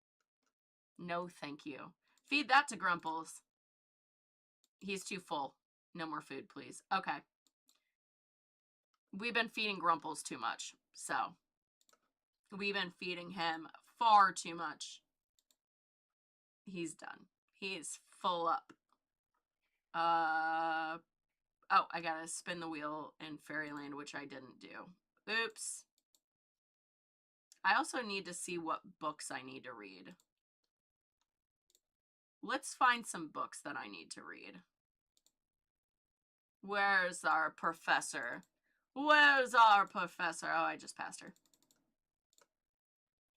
No, thank you. Feed that to Grumples. He's too full. No more food, please. Okay. We've been feeding Grumples too much, so we've been feeding him far too much. He's done. He's full up. Oh, I gotta spin the wheel in Fairyland, which I didn't do. Oops. I also need to see what books I need to read. Let's find some books that I need to read. Where's our professor? Where's our professor? Oh, I just passed her.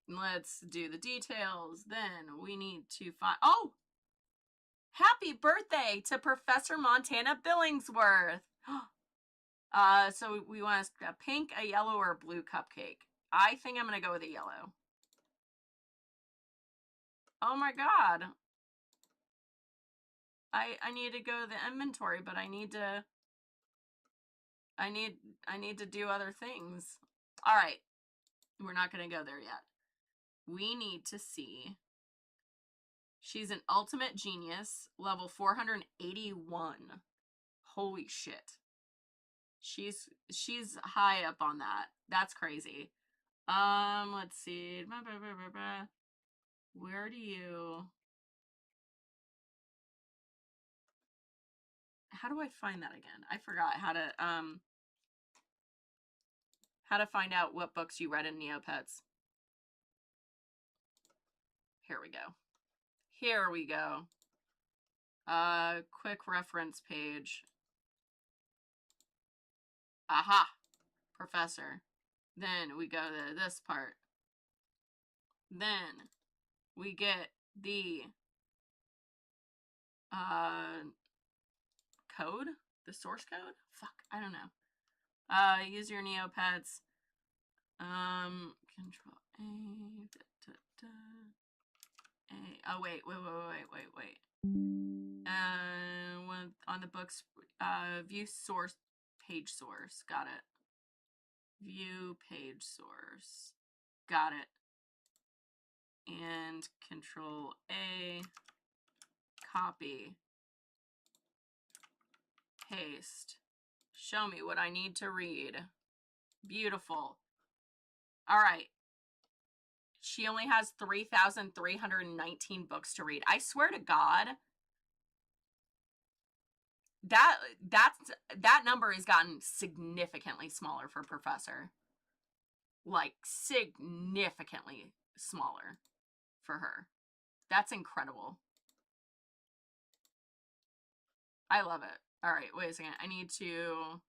Let's do the details. Then we need to find... Oh! Happy birthday to Professor Montana Billingsworth! So we want a pink, a yellow, or a blue cupcake. I think I'm going to go with a yellow. Oh my god. I need to go to the inventory, but I need to do other things. All right. We're not going to go there yet. We need to see. She's an ultimate genius, level 481. Holy shit. She's high up on that. That's crazy. Let's see. Where do you... How do I find that again? I forgot how to find out what books you read in Neopets. Here we go. Here we go. Quick reference page. Aha! Professor. Then we go to this part. Then we get the code? The source code? Fuck, I don't know. Use your Neopets. Control A. A. Oh, wait. On the books, view source, page source. Got it. View page source. Got it. And Control A. Copy. Paste. Show me what I need to read. Beautiful. All right. She only has 3,319 books to read. I swear to God, that number has gotten significantly smaller for Professor. Like, significantly smaller for her. That's incredible. I love it. All right, wait a second. I need to...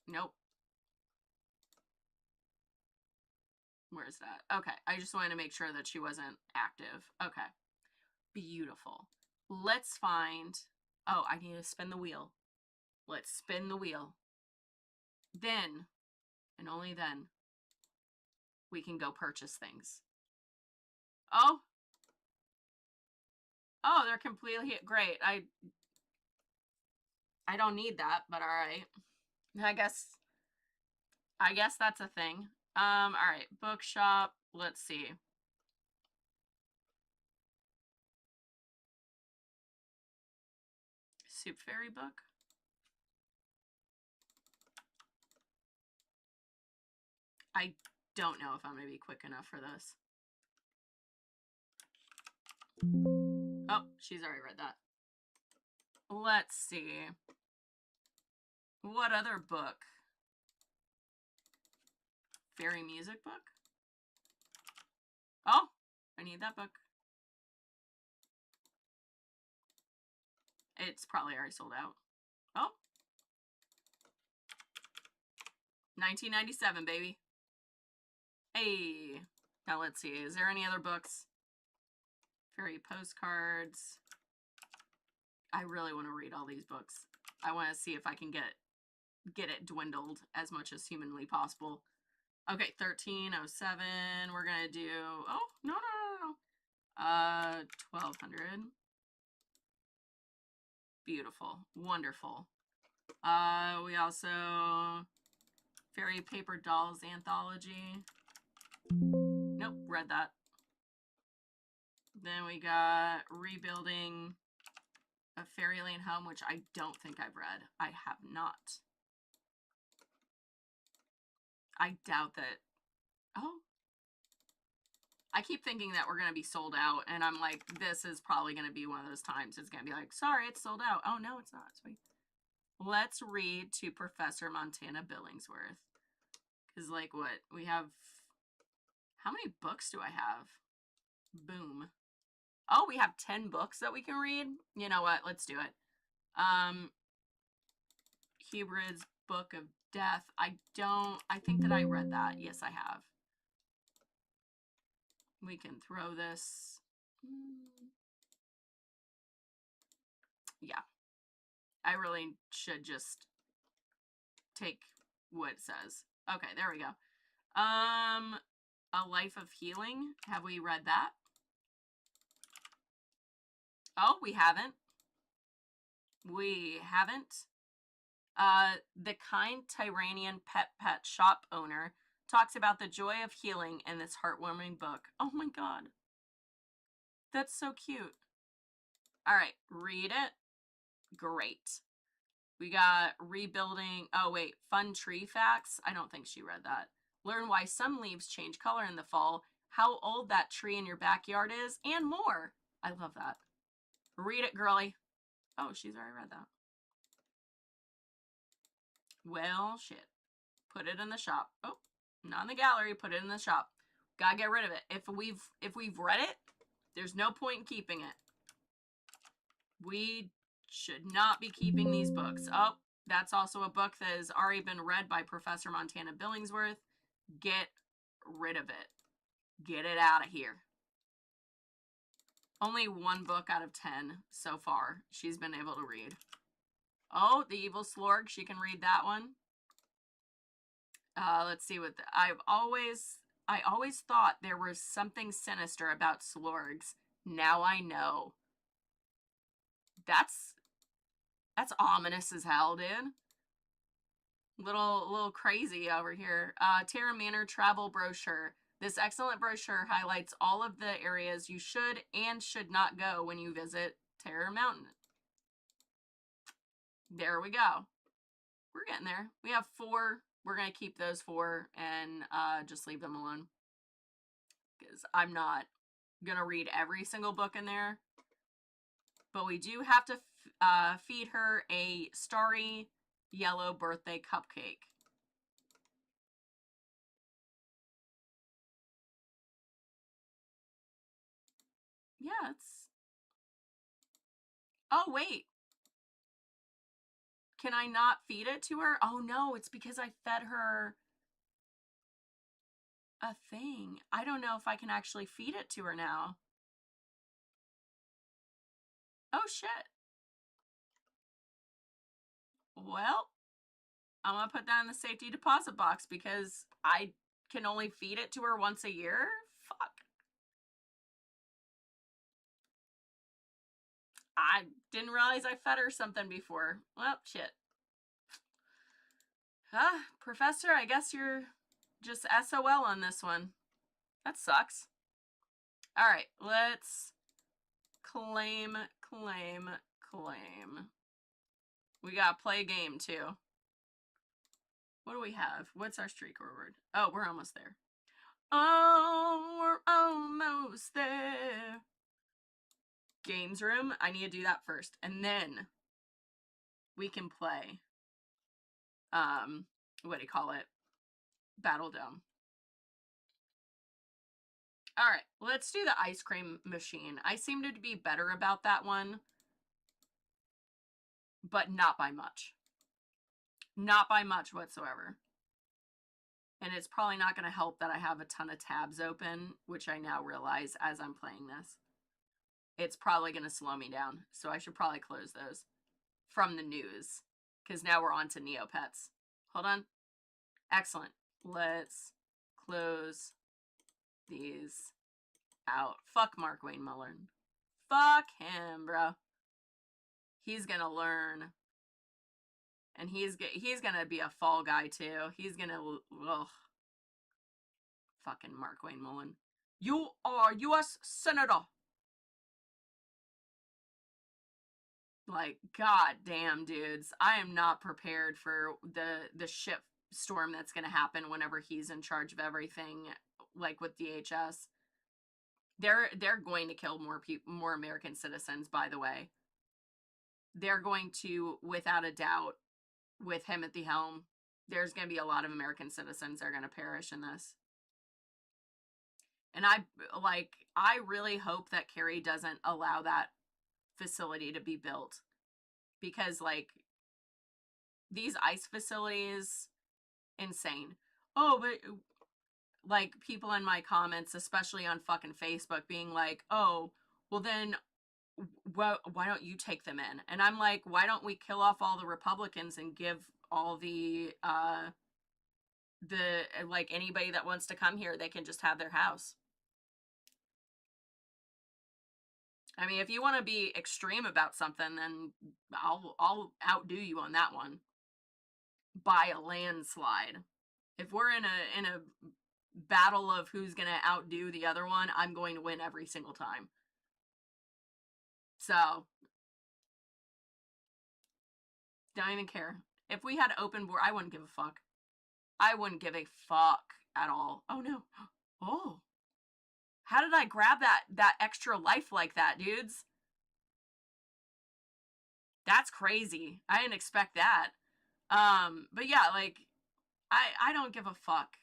Nope. Where's that? Okay, I just wanted to make sure that she wasn't active. Okay. Beautiful. Let's find... Oh, I need to spin the wheel. Let's spin the wheel. Then, and only then, we can go purchase things. Oh! Oh, they're completely... Great. I don't need that, but alright. I guess that's a thing. Alright. Bookshop. Let's see. Soup Fairy book. I don't know if I'm going to be quick enough for this. Oh, she's already read that. Let's see. What other book? Fairy music book? Oh, I need that book. It's probably already sold out. Oh. 1997, baby. Hey. Now let's see. Is there any other books? Fairy postcards. I really want to read all these books. I want to see if I can get it dwindled as much as humanly possible. Okay, 1307. We're gonna do. Oh, no. 1200. Beautiful, wonderful. We also Fairy Paper Dolls Anthology. Nope, read that. Then we got Rebuilding a Fairyland Home, which I don't think I've read. I have not. I doubt that. Oh. I keep thinking that we're going to be sold out, and I'm like, this is probably going to be one of those times. It's going to be like, sorry, it's sold out. Oh, no, it's not. Sweet. Let's read to Professor Montana Billingsworth. Because, like, what? We have... How many books do I have? Boom. Oh, we have 10 books that we can read? You know what? Let's do it. Hubrid's Book of Death. I think that I read that. Yes, I have. We can throw this. Yeah. I really should just take what it says. Okay, there we go. A Life of Healing. Have we read that? Oh, we haven't. We haven't. The Kind Tyrannian Pet Shop Owner talks about the joy of healing in this heartwarming book. Oh my god. That's so cute. Alright, read it. Great. We got Rebuilding... Oh, wait. Fun Tree Facts. I don't think she read that. Learn why some leaves change color in the fall, how old that tree in your backyard is, and more. I love that. Read it, girly. Oh, she's already read that. Well, shit. Put it in the shop. Oh, not in the gallery. Put it in the shop. Gotta get rid of it. If we've read it, there's no point in keeping it. We should not be keeping these books. Oh, that's also a book that has already been read by Professor Montana Billingsworth. Get rid of it. Get it out of here. Only one book out of 10 so far she's been able to read. Oh, The Evil Slorg. She can read that one. Let's see what I always thought there was something sinister about slorgs. Now I know. That's ominous as hell, dude. Little crazy over here. Terra Manor Travel Brochure. This excellent brochure highlights all of the areas you should and should not go when you visit Terror Mountain. There we go. We're getting there. We have 4. We're going to keep those 4 and just leave them alone. Because I'm not going to read every single book in there. But we do have to feed her a starry yellow birthday cupcake. Yeah, it's... Oh, wait. Can I not feed it to her? Oh, no, it's because I fed her a thing. I don't know if I can actually feed it to her now. Oh, shit. Well, I'm going to put that in the safety deposit box because I can only feed it to her once a year? Fuck. I didn't realize I fed her something before. Well, shit. Professor, I guess you're just SOL on this one. That sucks. Alright, let's claim. We gotta play a game, too. What do we have? What's our streak word? Oh, we're almost there. Oh, we're almost there. Games room. I need to do that first. And then we can play, what do you call it? Battle Dome. All right, let's do the ice cream machine. I seem to be better about that one, but not by much. Not by much whatsoever. And it's probably not going to help that I have a ton of tabs open, which I now realize as I'm playing this. It's probably going to slow me down, so I should probably close those from the news, because now we're on to Neopets. Hold on. Excellent. Let's close these out. Fuck Mark Wayne Mullen. Fuck him, bro. He's going to learn. And he's gonna be a fall guy too. He's gonna, ugh. Fucking Mark Wayne Mullen. You are U.S. Senator. Like, god damn, dudes. I am not prepared for the shit storm that's gonna happen whenever he's in charge of everything, like with DHS. They're going to kill more American citizens, by the way. They're going to, without a doubt, with him at the helm, there's going to be a lot of American citizens that are going to perish in this. And I really hope that Kerry doesn't allow that facility to be built. Because, like, these ICE facilities, insane. Oh, but, like, people in my comments, especially on fucking Facebook, being like, oh, well then, well, why don't you take them in? And I'm like, why don't we kill off all the Republicans and give all the like, anybody that wants to come here, they can just have their house. I mean, if you want to be extreme about something, then I'll outdo you on that one by a landslide. If we're in a battle of who's going to outdo the other one, I'm going to win every single time. So, don't even care. If we had open board, I wouldn't give a fuck. I wouldn't give a fuck at all. Oh, no. Oh. How did I grab that extra life like that, dudes? That's crazy. I didn't expect that. But yeah, like, I don't give a fuck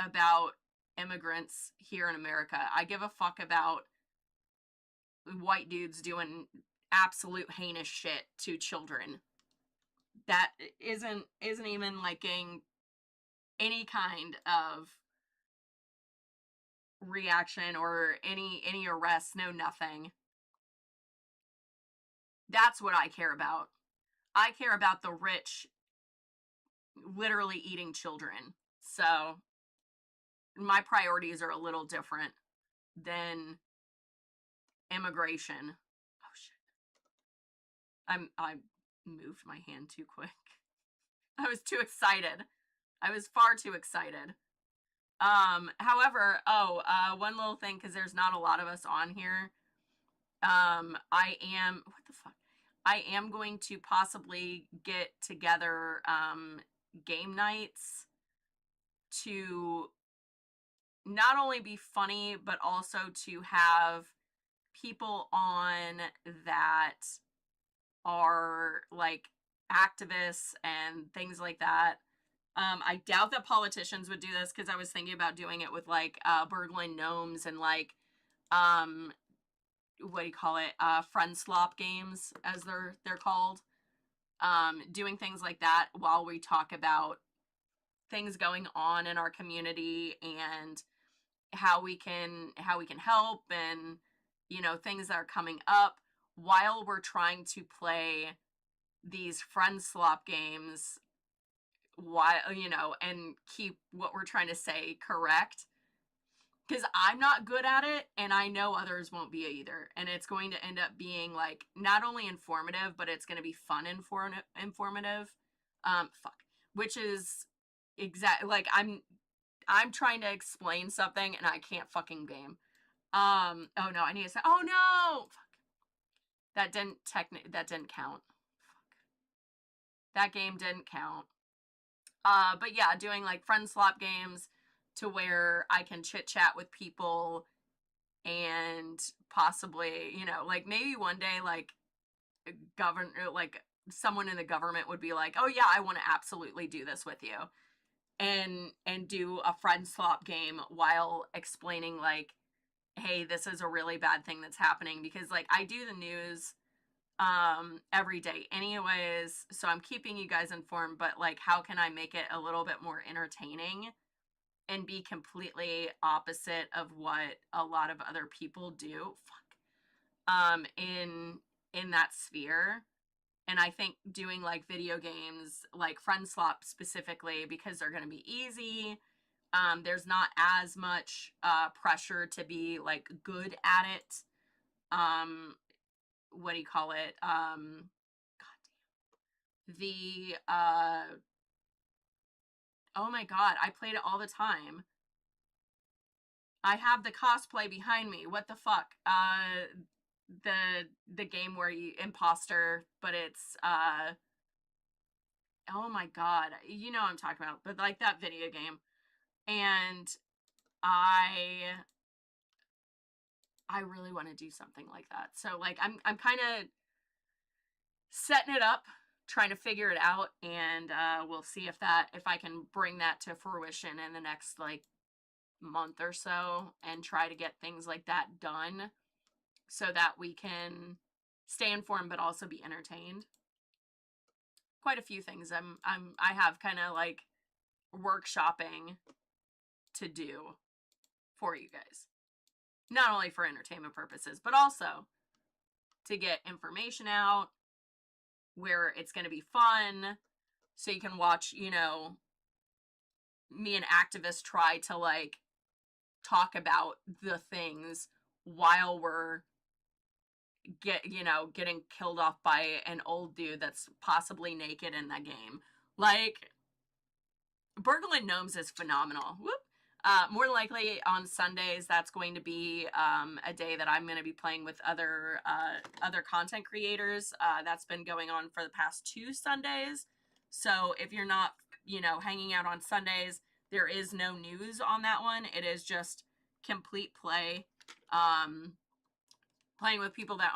about immigrants here in America. I give a fuck about white dudes doing absolute heinous shit to children that isn't even like getting any kind of reaction or any arrests, no nothing. That's what I care about. I care about the rich literally eating children. So my priorities are a little different than immigration. Oh shit. I moved my hand too quick. I was too excited. I was far too excited. However, one little thing, because there's not a lot of us on here. I am going to possibly get together game nights to not only be funny, but also to have people on that are like activists and things like that. I doubt that politicians would do this, because I was thinking about doing it with like Berglund Gnomes and like what do you call it? Friend slop games, as they're called. Doing things like that while we talk about things going on in our community and how we can help, and things that are coming up while we're trying to play these friend slop games, while and keep what we're trying to say correct, because I'm not good at it, and I know others won't be either, and it's going to end up being like not only informative, but it's going to be fun informative. Which is exactly like I'm trying to explain something and I can't fucking game. Oh no, I need to say, oh no, fuck. That didn't count. Fuck. That game didn't count. But yeah, doing like friend swap games to where I can chit chat with people and possibly, you know, like maybe one day like like someone in the government would be like, "Oh yeah, I want to absolutely do this with you." And do a friend swap game while explaining like, "Hey, this is a really bad thing that's happening," because like I do the news every day anyways, so I'm keeping you guys informed, but like how can I make it a little bit more entertaining and be completely opposite of what a lot of other people do? Fuck. In that sphere. And I think doing like video games, like Friend Swap specifically, because they're going to be easy. There's not as much pressure to be like good at it. What do you call it? The oh my god, I played it all the time. I have the cosplay behind me. What the fuck? The game where you imposter, but it's oh my god, you know what I'm talking about, but like that video game. And I I really want to do something like that. So like I'm kind of setting it up, trying to figure it out, and we'll see if I can bring that to fruition in the next like month or so and try to get things like that done so that we can stay informed but also be entertained. Quite a few things I have kind of like workshopping to do for you guys. Not only for entertainment purposes, but also to get information out where it's going to be fun so you can watch, you know, me and activists try to like talk about the things while we're getting killed off by an old dude that's possibly naked in that game. Like Burgling Gnomes is phenomenal. Whoop. More likely on Sundays, that's going to be a day that I'm going to be playing with other content creators. That's been going on for the past 2 Sundays. So if you're not, you know, hanging out on Sundays, there is no news on that one. It is just complete play, playing with people that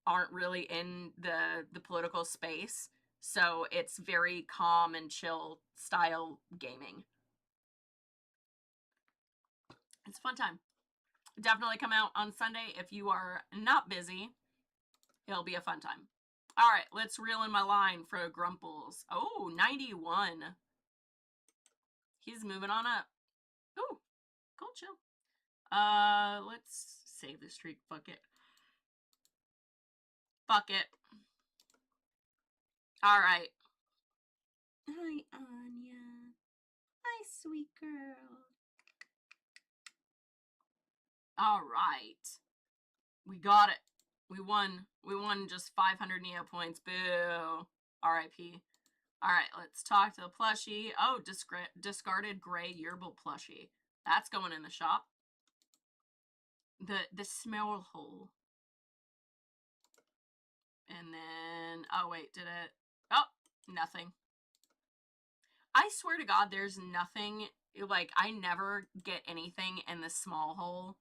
aren't really in the political space. So it's very calm and chill style gaming. It's a fun time. Definitely come out on Sunday if you are not busy. It'll be a fun time. All right, let's reel in my line for Grumples. Oh, 91. He's moving on up. Ooh, cool, chill. Let's save the streak. Fuck it. Fuck it. All right. Hi, Anya. Hi, sweet girl. All right. We got it. We won. We won just 500 Neo points. Boo. R.I.P. All right, let's talk to the plushie. Oh, discarded gray Yerbil plushie. That's going in the shop. The smell hole. And then, oh wait, did it? Oh, nothing. I swear to God, there's nothing, like, I never get anything in the small hole.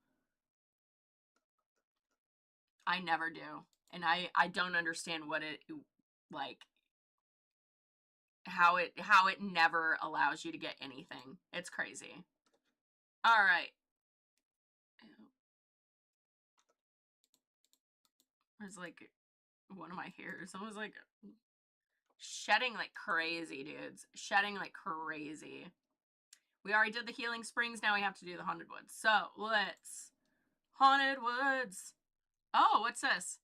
I never do. And I don't understand what it, like, how it never allows you to get anything. It's crazy. All right. There's like one of my hairs. I was like shedding like crazy, dudes. Shedding like crazy. We already did the Healing Springs. Now we have to do the Haunted Woods. So let's Haunted Woods. Oh, what's this?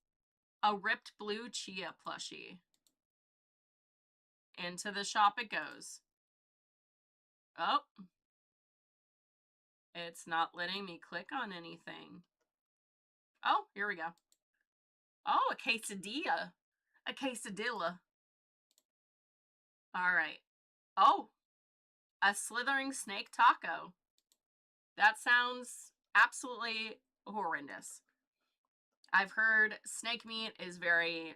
A ripped blue chia plushie. Into the shop it goes. Oh. It's not letting me click on anything. Oh, here we go. Oh, a quesadilla. A quesadilla. All right. Oh, a slithering snake taco. That sounds absolutely horrendous. I've heard snake meat is very,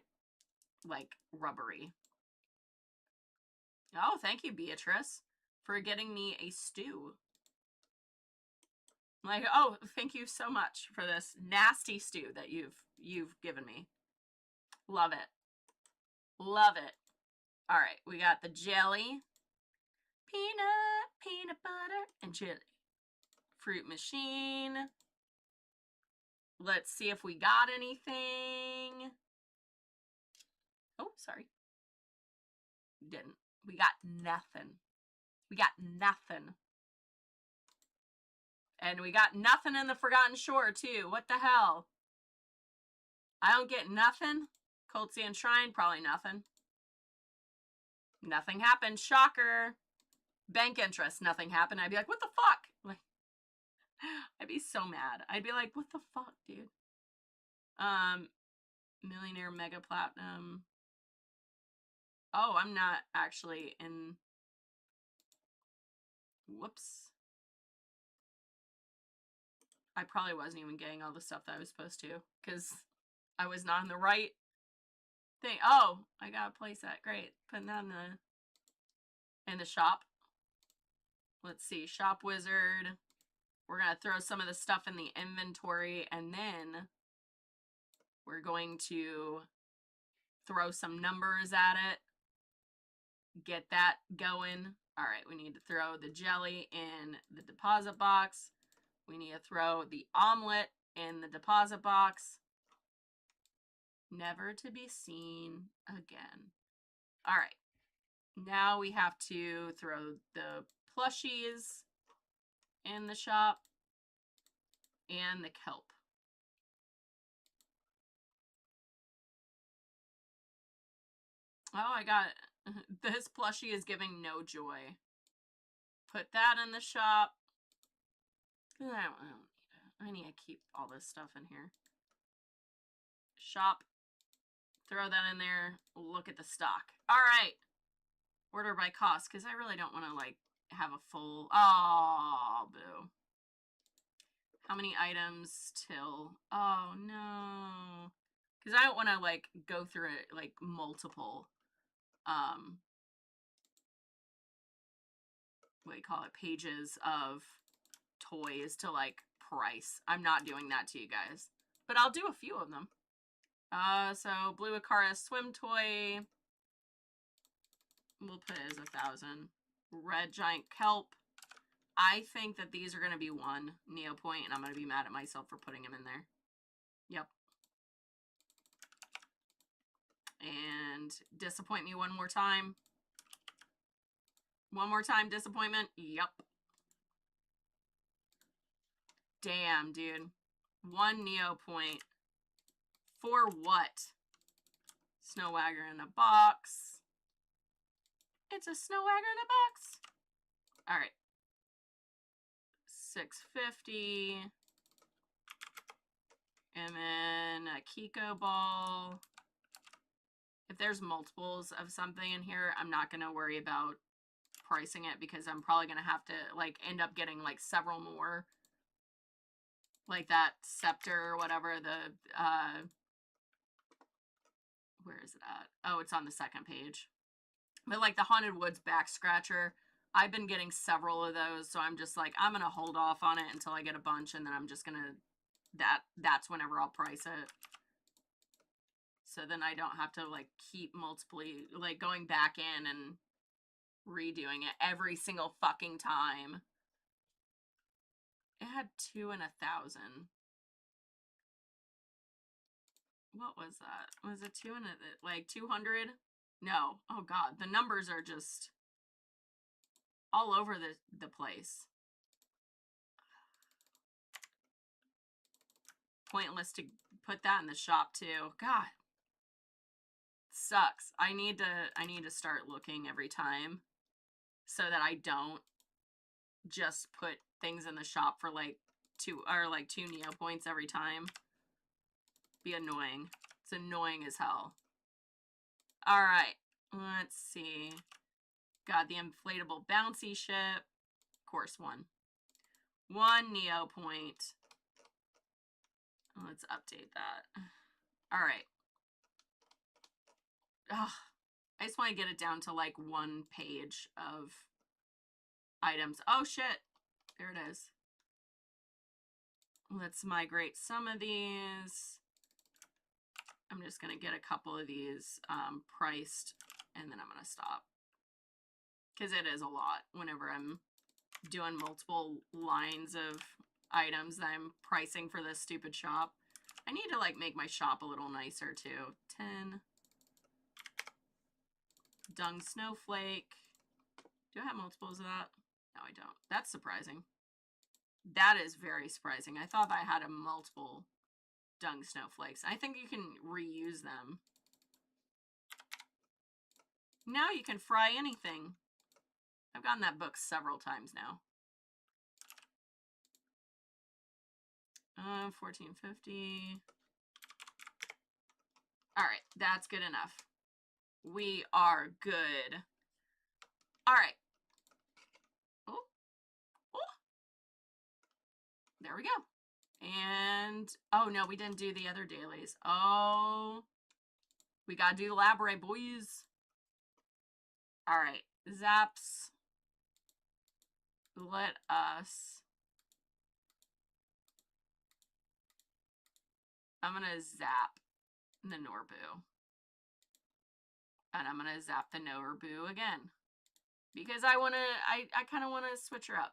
like, rubbery. Oh, thank you, Beatrice. for getting me a stew. Like, oh, thank you so much for this nasty stew that you've given me. Love it. Love it. All right, we got the jelly, peanut butter, and chili. Fruit machine. Let's see if we got anything. Oh, sorry. Didn't. We got nothing. We got nothing. And we got nothing in the Forgotten Shore, too. What the hell? I don't get nothing. Cold Sand Shrine, probably nothing. Nothing happened. Shocker. Bank interest, nothing happened. I'd be like, what the fuck? Like, I'd be so mad. I'd be like, what the fuck, dude? Millionaire Mega Platinum. Oh, I'm not actually in. Whoops. I probably wasn't even getting all the stuff that I was supposed to, because I was not in the right thing. Oh, I got a place at. Great. Putting that in the shop. Let's see. Shop Wizard. We're going to throw some of the stuff in the inventory, and then we're going to throw some numbers at it. Get that going. All right, we need to throw the jelly in the deposit box. We need to throw the omelet in the deposit box. Never to be seen again. All right. Now we have to throw the plushies in the shop and the kelp. Oh, I got it. This plushie is giving no joy. Put that in the shop. I don't need it. I need to keep all this stuff in here. Shop. Throw that in there. Look at the stock. All right. Order by cost, because I really don't want to, like, have a full... Oh, boo. How many items till... Oh, no. Because I don't want to, like, go through it, like, multiple, what do you call it, pages of toys to, like, price. I'm not doing that to you guys. But I'll do a few of them. So, Blue Icarus swim toy. We'll put it as 1,000. Red Giant Kelp. I think that these are going to be one Neopoint, and I'm going to be mad at myself for putting them in there. Yep. And disappoint me one more time. One more time, disappointment. Yep. Damn, dude. One Neopoint. For what? Snowwagger in a box. It's a Snowwagger in a box. All right. $6.50. And then a Kiko ball. If there's multiples of something in here, I'm not going to worry about pricing it, because I'm probably going to have to, like, end up getting, like, several more. Like that scepter or whatever, where is it at? Oh, it's on the second page. But, like, the Haunted Woods back scratcher, I've been getting several of those, so I'm just like, I'm going to hold off on it until I get a bunch, and then I'm just going to, that's whenever I'll price it. So then I don't have to, like, keep multiply, like, going back in and redoing it every single fucking time. It had 2 and 1,000. What was that? Was it 2 and like 200? No. Oh god, the numbers are just all over the place. Pointless to put that in the shop too. God. Sucks. I need to start looking every time so that I don't just put things in the shop for like 2 Neopoints every time. Be annoying. It's annoying as hell. All right, let's see. Got the inflatable bouncy ship. Of course, one Neopoint. Let's update that. All right. Ugh. I just want to get it down to like one page of items. Oh, shit. There it is. Let's migrate some of these. I'm just going to get a couple of these priced, and then I'm going to stop. Because it is a lot whenever I'm doing multiple lines of items that I'm pricing for this stupid shop. I need to, like, make my shop a little nicer, too. 10. Dung snowflake. Do I have multiples of that? No, I don't. That's surprising. That is very surprising. I thought I had a multiple dung snowflakes. I think you can reuse them. Now you can fry anything. I've gotten that book several times now. 1450. All right, that's good enough. We are good. All right. Oh, oh. There we go. And, oh no, we didn't do the other dailies. Oh, we gotta do the Laborate, boys. All right, Zaps. Let us. I'm gonna zap the Norbu. And I'm gonna zap the Norbu again. Because I kind of want to switch her up.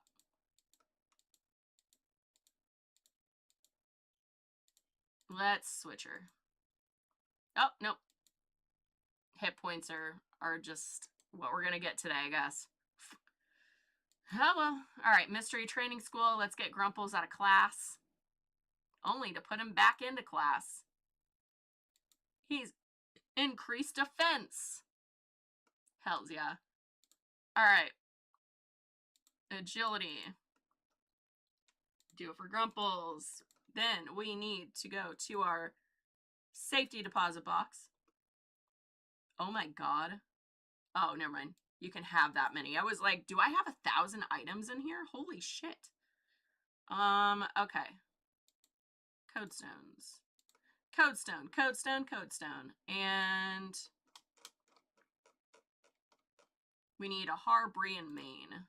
Let's switch her. Oh, nope. Hit points are just what we're going to get today, I guess. Oh, well. All right, Mystery Training School. Let's get Grumples out of class. Only to put him back into class. He's increased defense. Hells yeah. All right. Agility. Do it for Grumples. Then we need to go to our safety deposit box. Oh my god. Oh, never mind. You can have that many. I was like, do I have 1,000 items in here? Holy shit. Okay. Codestones. Codestone, codestone, codestone. And we need a Harbrian main.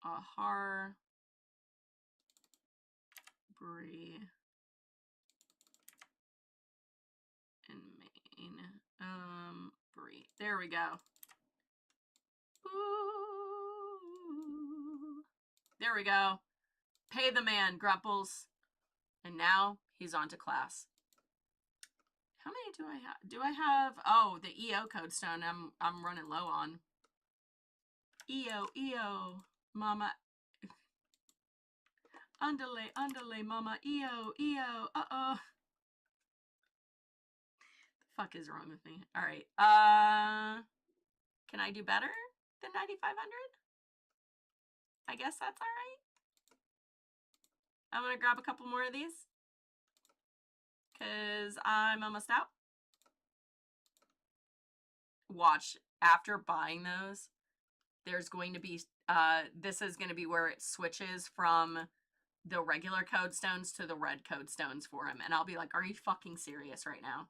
A Harbrie. And main. Brie. There we go. Ooh. There we go. Pay the man, Grumples. And now he's on to class. How many do I have? Do I have? Oh, the EO codestone I'm running low on. EO, mama. Underlay, mama. EO. Uh-oh. The fuck is wrong with me? All right. Can I do better than 9,500? I guess that's all right. I'm going to grab a couple more of these. Because I'm almost out. Watch, after buying those, there's going to be, this is going to be where it switches from the regular codestones to the red codestones for him. And I'll be like, are you fucking serious right now?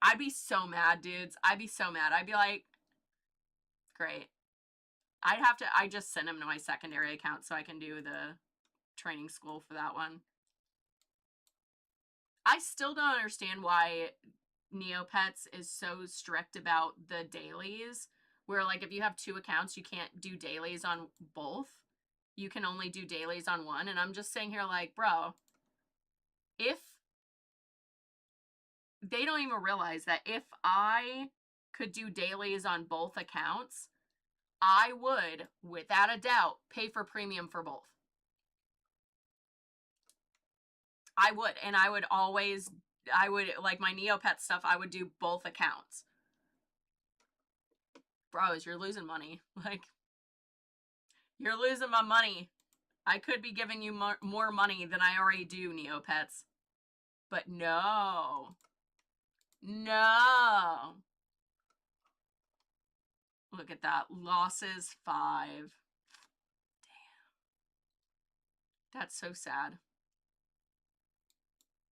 I'd be so mad, dudes. I'd be so mad. I'd be like, great. I just send him to my secondary account so I can do the training school for that one. I still don't understand why Neopets is so strict about the dailies, where like if you have 2 accounts, you can't do dailies on both. You can only do dailies on one. And I'm just saying here like, bro, if they don't even realize that if I could do dailies on both accounts, I would, without a doubt, pay for premium for both. I would, and I would, like my Neopet stuff, I would do both accounts. Bros, you're losing money. Like, you're losing my money. I could be giving you more money than I already do, Neopets. But no. No. Look at that. Losses 5. Damn. That's so sad.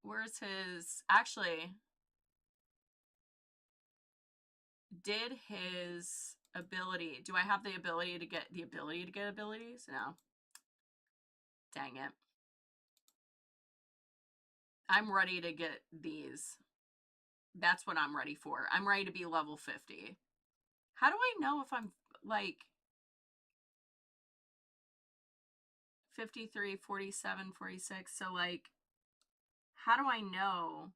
Where's his... Actually... Did his... Ability. Do I have the ability to get abilities? No. Dang it. I'm ready to get these. That's what I'm ready for. I'm ready to be level 50. How do I know if I'm like 53, 47, 46? So like, how do I know?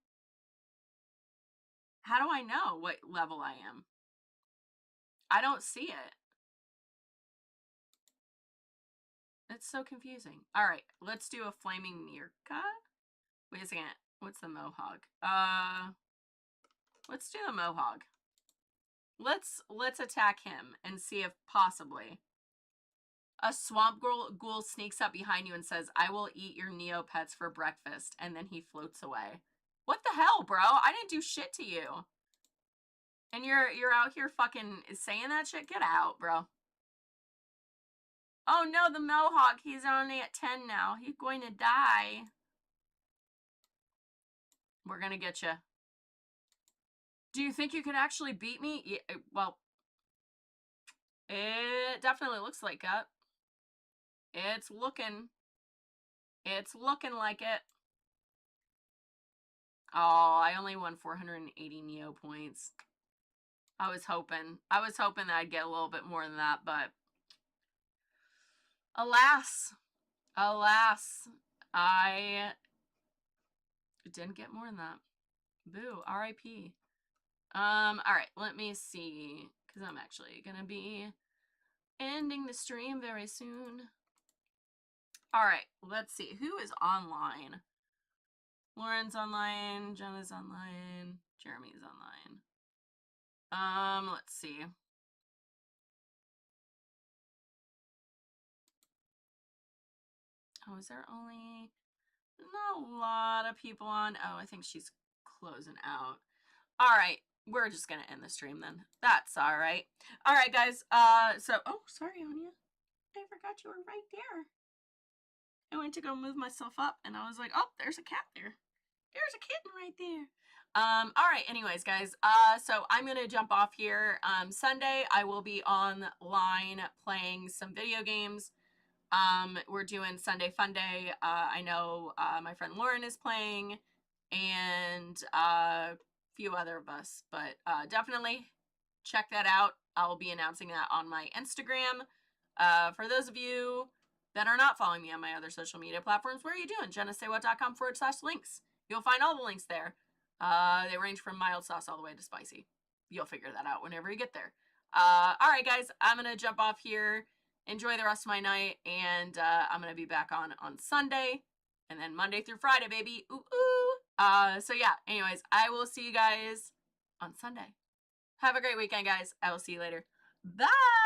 How do I know what level I am? I don't see it. It's so confusing. All right, let's do a flaming Mirka. Wait a second. What's the mohawk? Let's do the mohawk. Let's attack him and see if possibly a swamp ghoul sneaks up behind you and says, "I will eat your Neopets for breakfast," and then he floats away. What the hell, bro? I didn't do shit to you. And you're out here fucking saying that shit? Get out, bro. Oh no, the mohawk, he's only at 10 now. He's going to die. We're gonna get you. Do you think you could actually beat me? Yeah, well, it definitely looks like it. It's looking like it. Oh, I only won 480 Neo points. I was hoping that I'd get a little bit more than that, but alas, I didn't get more than that. Boo, RIP. All right, let me see, because I'm actually gonna be ending the stream very soon. All right, let's see who is online. Lauren's online, Jenna's online, Jeremy's online. Let's see. Oh, is there only not a lot of people on? Oh, I think she's closing out. All right, we're just gonna end the stream then. That's all right. All right, guys. So, oh, sorry, Anya. I forgot you were right there. I went to go move myself up, and I was like, oh, there's a cat there. There's a kitten right there. All right, anyways, guys, so I'm gonna jump off here. Sunday, I will be online playing some video games. We're doing Sunday Fun Day. I know my friend Lauren is playing, and a few other of us, but definitely check that out. I will be announcing that on my Instagram. For those of you that are not following me on my other social media platforms, where are you doing? JennaSayWhat.com/links. You'll find all the links there. They range from mild sauce all the way to spicy. You'll figure that out whenever you get there. All right, guys, I'm going to jump off here. Enjoy the rest of my night, and I'm going to be back on Sunday, and then Monday through Friday, baby. Ooh, ooh. So, yeah, anyways, I will see you guys on Sunday. Have a great weekend, guys. I will see you later. Bye!